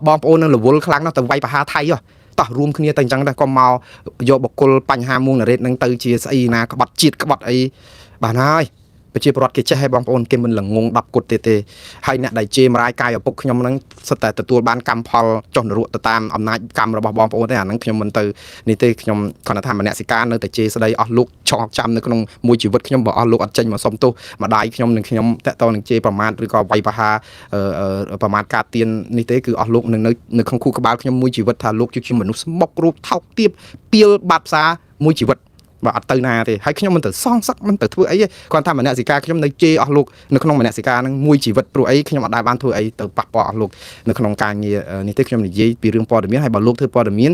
នបងប្អូននឹងរវល់ខ្លាំងណាស់ទៅវាយបហាថៃតោះរួមគ្នាទៅអញ្ចឹងដែរកុំមកយកបកគលបញ្ហាមួងណារ៉េតនឹងទៅជាស្អីណាក្បត់ជាតិក្បត់អីបានហើយប្រជាពលរដ្ឋគេចេះឲ្យបងប្អូនគេមិនល្ងង10គុតទេហើយអ្នកដែលជេរមរាយកាយឪពុកខ្ញុំហ្នឹងសិតតែទទួលបានកម្មផលចុះនរកទៅតាមអំណាចកម្មរបស់បងប្អូនទេអាហ្នឹងខ្ញុំមិនទៅនេះទេខ្ញុំគាត់ថាមនសិការនៅតែជេរស្ដីអស់លោកចងចាំនៅក្នុងមួយជីវិតខ្ញុំបើអស់លោកអត់ចេញមកសុំទោសម្ដាយខ្ញុំនិងខ្ញុំតកតនឹងជេរប្រមាថឬក៏វាយប្រហារប្រមាថការទៀននេះទេគឺអស់លោកនៅក្នុងខួរក្បាលខ្ញុំមួយជីវិតថាលោកជាមនុស្សស្មុករូបថោកទាបពីលបាត់ផ្សាមួយជីវិត បើអត់ទៅណាទេហើយខ្ញុំមិនទៅសងសឹកមិនទៅធ្វើអីទេគាត់ថាមនសិការខ្ញុំនៅជេរអស់លោកនៅក្នុងមនសិការហ្នឹងមួយជីវិតព្រោះអីខ្ញុំអត់ដែលបានធ្វើអីទៅប៉ះពាល់អស់លោកនៅក្នុងការងារនេះទេខ្ញុំនិយាយពីរឿងព័ត៌មានហើយបើលោកធ្វើព័ត៌មាន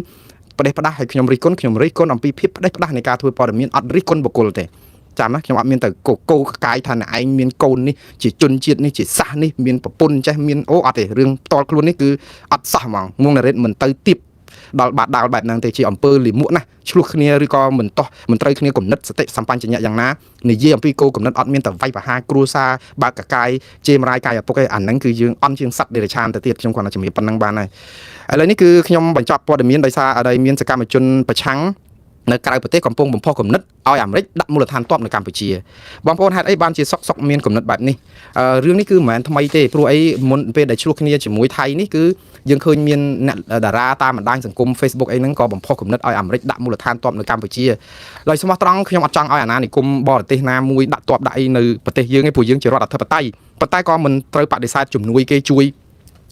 ផ្ដេសផ្ដាស់ឲ្យខ្ញុំរិះគន់អំពីភាពផ្ដេសផ្ដាស់នៃការធ្វើព័ត៌មានអត់រិះគន់បុគ្គលទេចាំណាខ្ញុំអត់មានទៅកោកកាយថាឯងមានកូននេះជាជនជាតិនេះជាសាសនេះមានប្រពន្ធចេះមានអូអត់ទេរឿងផ្ទាល់ខ្លួននេះគឺអត់សោះហ្មងមុងណារ៉េតមិនទៅទៀបដល់បាត់ដាល់បែបហ្នឹងទេជាអំពើលិមួកណាឆ្លោះគ្នាឬក៏មិនត្រូវគ្នាគំនិតសតិសម្បញ្ញៈយ៉ាងណានិយាយអំពីគោលគំនិតអត់មានតែវាយប្រហារគ្រួសារបើកកាយជេរមរាយកាយឪពុកឯអាហ្នឹងគឺយើងអន់ជាងសត្វដេរឆានទៅទៀតខ្ញុំគាត់តែជំរាបប៉ុណ្ណឹងបានហើយឥឡូវនេះគឺខ្ញុំបញ្ចប់ព័ត៌មានដោយសារអីមានសកម្មជនប្រឆាំងនៅក្រៅប្រទេសកំពុងបំផុសគំនិតឲ្យអាមេរិកដាក់មូលដ្ឋានទ័ពនៅកម្ពុជាបងប្អូនហេតុអីបានជាសុកមានគំនិតបែបនេះរឿងនេះគឺមិនមែនថ្មីទេព្រោះអីមុនពេលដែលឆ្លោះគ្នាជាមួយថៃនេះគឺយើងឃើញមានអ្នកតារាតាមបណ្ដាញសង្គម Facebook អីហ្នឹងក៏បំផុសគំនិតឲ្យអាមេរិកដាក់មូលដ្ឋានទ័ពនៅកម្ពុជាដោយស្មោះត្រង់ខ្ញុំអត់ចង់ឲ្យអាណានិគមបរទេសណាមួយដាក់ទ័ពដាក់អីនៅប្រទេសយើងទេព្រោះយើងជារដ្ឋអធិបតេយ្យប៉ុន្តែក៏មិនត្រូវបដិសេធជំនួយគេជួយ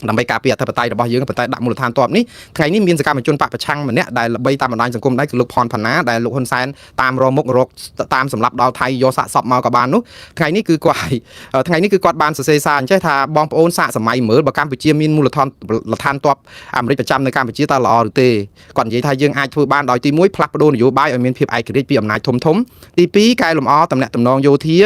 ដើម្បីការពារអធិបតេយ្យរបស់យើងប៉ុន្តែដាក់មូលដ្ឋានទ័ពនេះថ្ងៃនេះមានសកម្មជនបកប្រឆាំងម្នាក់ដែលល្បីតាមបណ្ដាញសង្គមដែរគឺលោកផនផាណាដែលលោកហ៊ុនសែនតាមរមុខរកតាមសម្រាប់ដល់ថៃយកសាកសពមកក៏បាននោះថ្ងៃនេះគឺគាត់បានសរសេរសារអញ្ចេះថាបងប្អូនសាកសម័យមើលបើកម្ពុជាមានមូលដ្ឋានទ័ពអាមេរិកប្រចាំនៅកម្ពុជាតើល្អឬទេគាត់និយាយថាយើងអាចធ្វើបានដោយទី1ផ្លាស់ប្ដូរនយោបាយឲ្យមានភាពឯករាជ្យពីអំណាចធំទី2កែលម្អតំណែងតំណងយោធា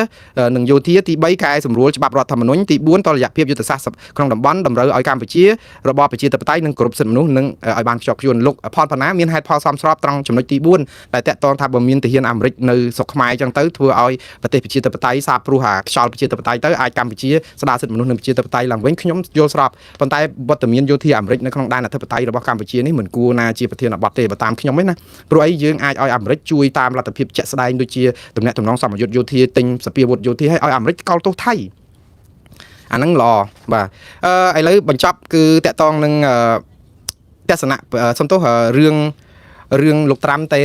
និងយោធាទី3កែសម្រួលច្បាប់រដ្ឋធម្មនុញ្ញទី4តលយៈភាពយុទ្ធសាស្ត្រក្នុងតំបន់តម្រូវឲ្យកម្ពុជារបបប្រជាធិបតេយ្យនិងគោរពសិទ្ធិមនុស្សនិងឲ្យបានខ្ជាប់ខ្ជួនលោកផនផាណាមានហេតុផលសមស្របត្រង់ចំណុចទី4ដែលតកតងថាបើមានទាហានអាមេរិកនៅស្រុកខ្មែរអញ្ចឹងទៅធ្វើឲ្យប្រទេសប្រជាធិបតេយ្យសាបព្រោះអាខ្យល់ប្រជាធិបតេយ្យទៅអាចកម្ពុជាស្ដារសិទ្ធិមនុស្សនិងប្រជាធិបតេយ្យឡើងវិញខ្ញុំយល់ស្របប៉ុន្តែវត្តមានយោធាអាមេរិកនៅក្នុងដែនអធិបតេយ្យរបស់កម្ពុជានេះមិនគួរណាជាប្រធានបទទេបើតាមខ្ញុំទេណាព្រោះអីយើងអាចឲ្យអាមេរិកជួយតាមលទ្ធភាពជាក់ស្ដែងដូចជាតំណែងតំណងសម្ពយុទ្ធយោធាទិញសពាវុធយោធាឲ្យអាមេរិកកោតទោសថៃអាហ្នឹងល្អបាទឥឡូវបញ្ចប់គឺតកតងនឹងទស្សនៈសំទោសរឿងលោកត្រាំទៅ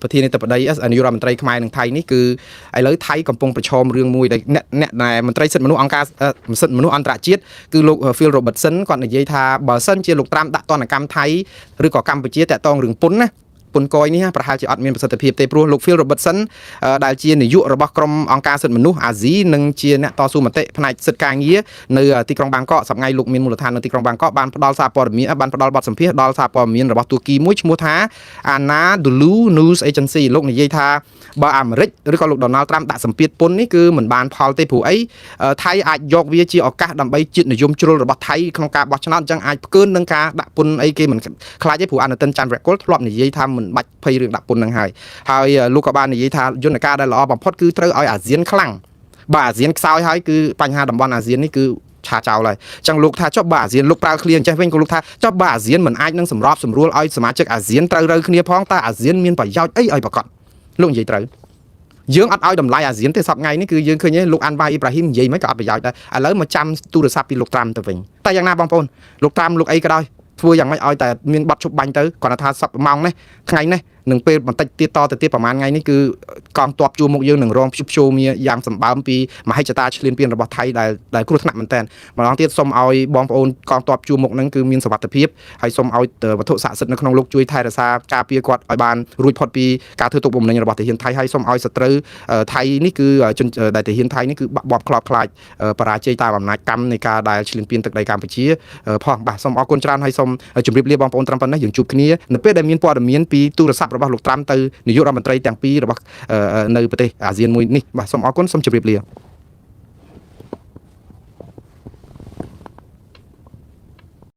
ប្រធានាធិបតីនាយករដ្ឋមន្ត្រីខ្មែរនិងថៃនេះគឺឥឡូវថៃកំពុងប្រឈមរឿងមួយដែលអ្នកដែលមន្ត្រីសិទ្ធិមនុស្សអង្គការសិទ្ធិមនុស្សអន្តរជាតិគឺលោក Phil Robertson គាត់និយាយថាបើសិនជាលោកត្រាំដាក់ទណ្ឌកម្មថៃឬក៏កម្ពុជាតកតងរឿងពន្ធណាពន្ធកយនេះប្រហែលជាអត់មានប្រសិទ្ធភាពទេព្រោះលោក Phil Robertson ដែលជានាយករបស់ក្រុមអង្គការសិទ្ធិមនុស្សអាស៊ីនិងជាអ្នកតស៊ូមតិផ្នែកសិទ្ធិការងារនៅទីក្រុងបាងកកសប្តាហ៍លោកមានមូលដ្ឋាននៅទីក្រុងបាងកកបានផ្ដល់សារព័ត៌មានបានផ្ដល់បទសម្ភាសន៍ដល់សារព័ត៌មានរបស់ទូគីមួយឈ្មោះថា Anadolu News Agency លោកនិយាយថាបើអាមេរិកឬក៏លោក Donald Trump ដាក់សម្ពាធពន្ធនេះគឺមិនបានផលទេព្រោះអីថៃអាចយកវាជាឱកាសដើម្បីជាតិនិយមជ្រុលរបស់ថៃក្នុងការបោះឆ្នោតអញ្ចឹងអាចផ្កើននឹងការដាក់ពន្ធអីគេមិនខ្លាចទេព្រោះអនុទិនច័ន្ទរៈគុលធ្លាប់និយាយថាមិនបាច់ភ័យរឿងដាក់ពន្ធនឹងហើយលោកក៏បាននិយាយថាយន្តការដែលល្អបំផុតគឺត្រូវឲ្យអាស៊ានខ្លាំងបើអាស៊ានខ្សោយហើយគឺបញ្ហាតំបន់អាស៊ាននេះគឺឆាចោលហើយអញ្ចឹងលោកថាចុះបើអាស៊ានលោកប្រើឃ្លាអញ្ចេះវិញក៏លោកថាចុះបើអាស៊ានមិនអាចនឹងសម្របសម្រួលឲ្យសមាជិកអាស៊ានត្រូវរើគ្នាផងតើអាស៊ានមានប្រយោជន៍អីឲ្យប្រកបលោកនិយាយត្រូវយើងអត់ឲ្យតម្លៃអាស៊ានទេសប្តាហ៍ថ្ងៃនេះគឺយើងឃើញលោកអាន់វ៉ាអ៊ីប្រាហ៊ីមនិយាយមិនក៏អត់ប្រយោជន៍ដែរឥឡូវមកចាំទូរស័ព្ទពីលោកត្រាំទៅវិញតែយ៉ាងណាបងប្អូនលោកត្រាំលោកអីក៏ដោយធ្វើយ៉ាងម៉េចឲ្យតែមានបាត់ឈប់បាញ់ទៅគាត់ថាសប្តាហ៍ម៉ោងនេះថ្ងៃនេះនឹងពេលបន្តិចទៀតតទៅទៀតប្រហែលថ្ងៃនេះគឺកងទ័ពជួរមុខយើងនឹងរងព្យួរមានយ៉ាងសម្បើមពីមហិច្ឆតាឈ្លានពានរបស់ថៃដែលគ្រោះថ្នាក់មែនតើម្ដងទៀតសូមឲ្យបងប្អូនកងទ័ពជួរមុខហ្នឹងគឺមានសុវត្ថិភាពហើយសូមឲ្យវត្ថុស័ក្តិសិទ្ធិនៅក្នុងលោកជួយថែរក្សាការពារគាត់ឲ្យបានរួចផុតពីការធ្វើទុកបុកម្នេញរបស់ទាហានថៃហើយសូមឲ្យសត្រូវថៃនេះគឺដែលទាហានថៃនេះគឺបាក់បបខ្លោបខ្លាចបរាជ័យតាមអំណាចកម្មនៃការដែលឈ្លានពានទឹកដីកម្ពុជាផងបាទសូមអរគុណច្រើនហើយសូមជម្រាបលាបងប្អូនត្រឹមប៉ុណ្ណេះយើងជួបគ្នានៅពេលដែលមានព័ត៌មានពីទូរស័ព្ទរបស់លោកត្រាំទៅនាយករដ្ឋមន្ត្រីទាំងពីររបស់នៅប្រទេសអាស៊ានមួយនេះបាទសូមអរគុណសូមជម្រាបលា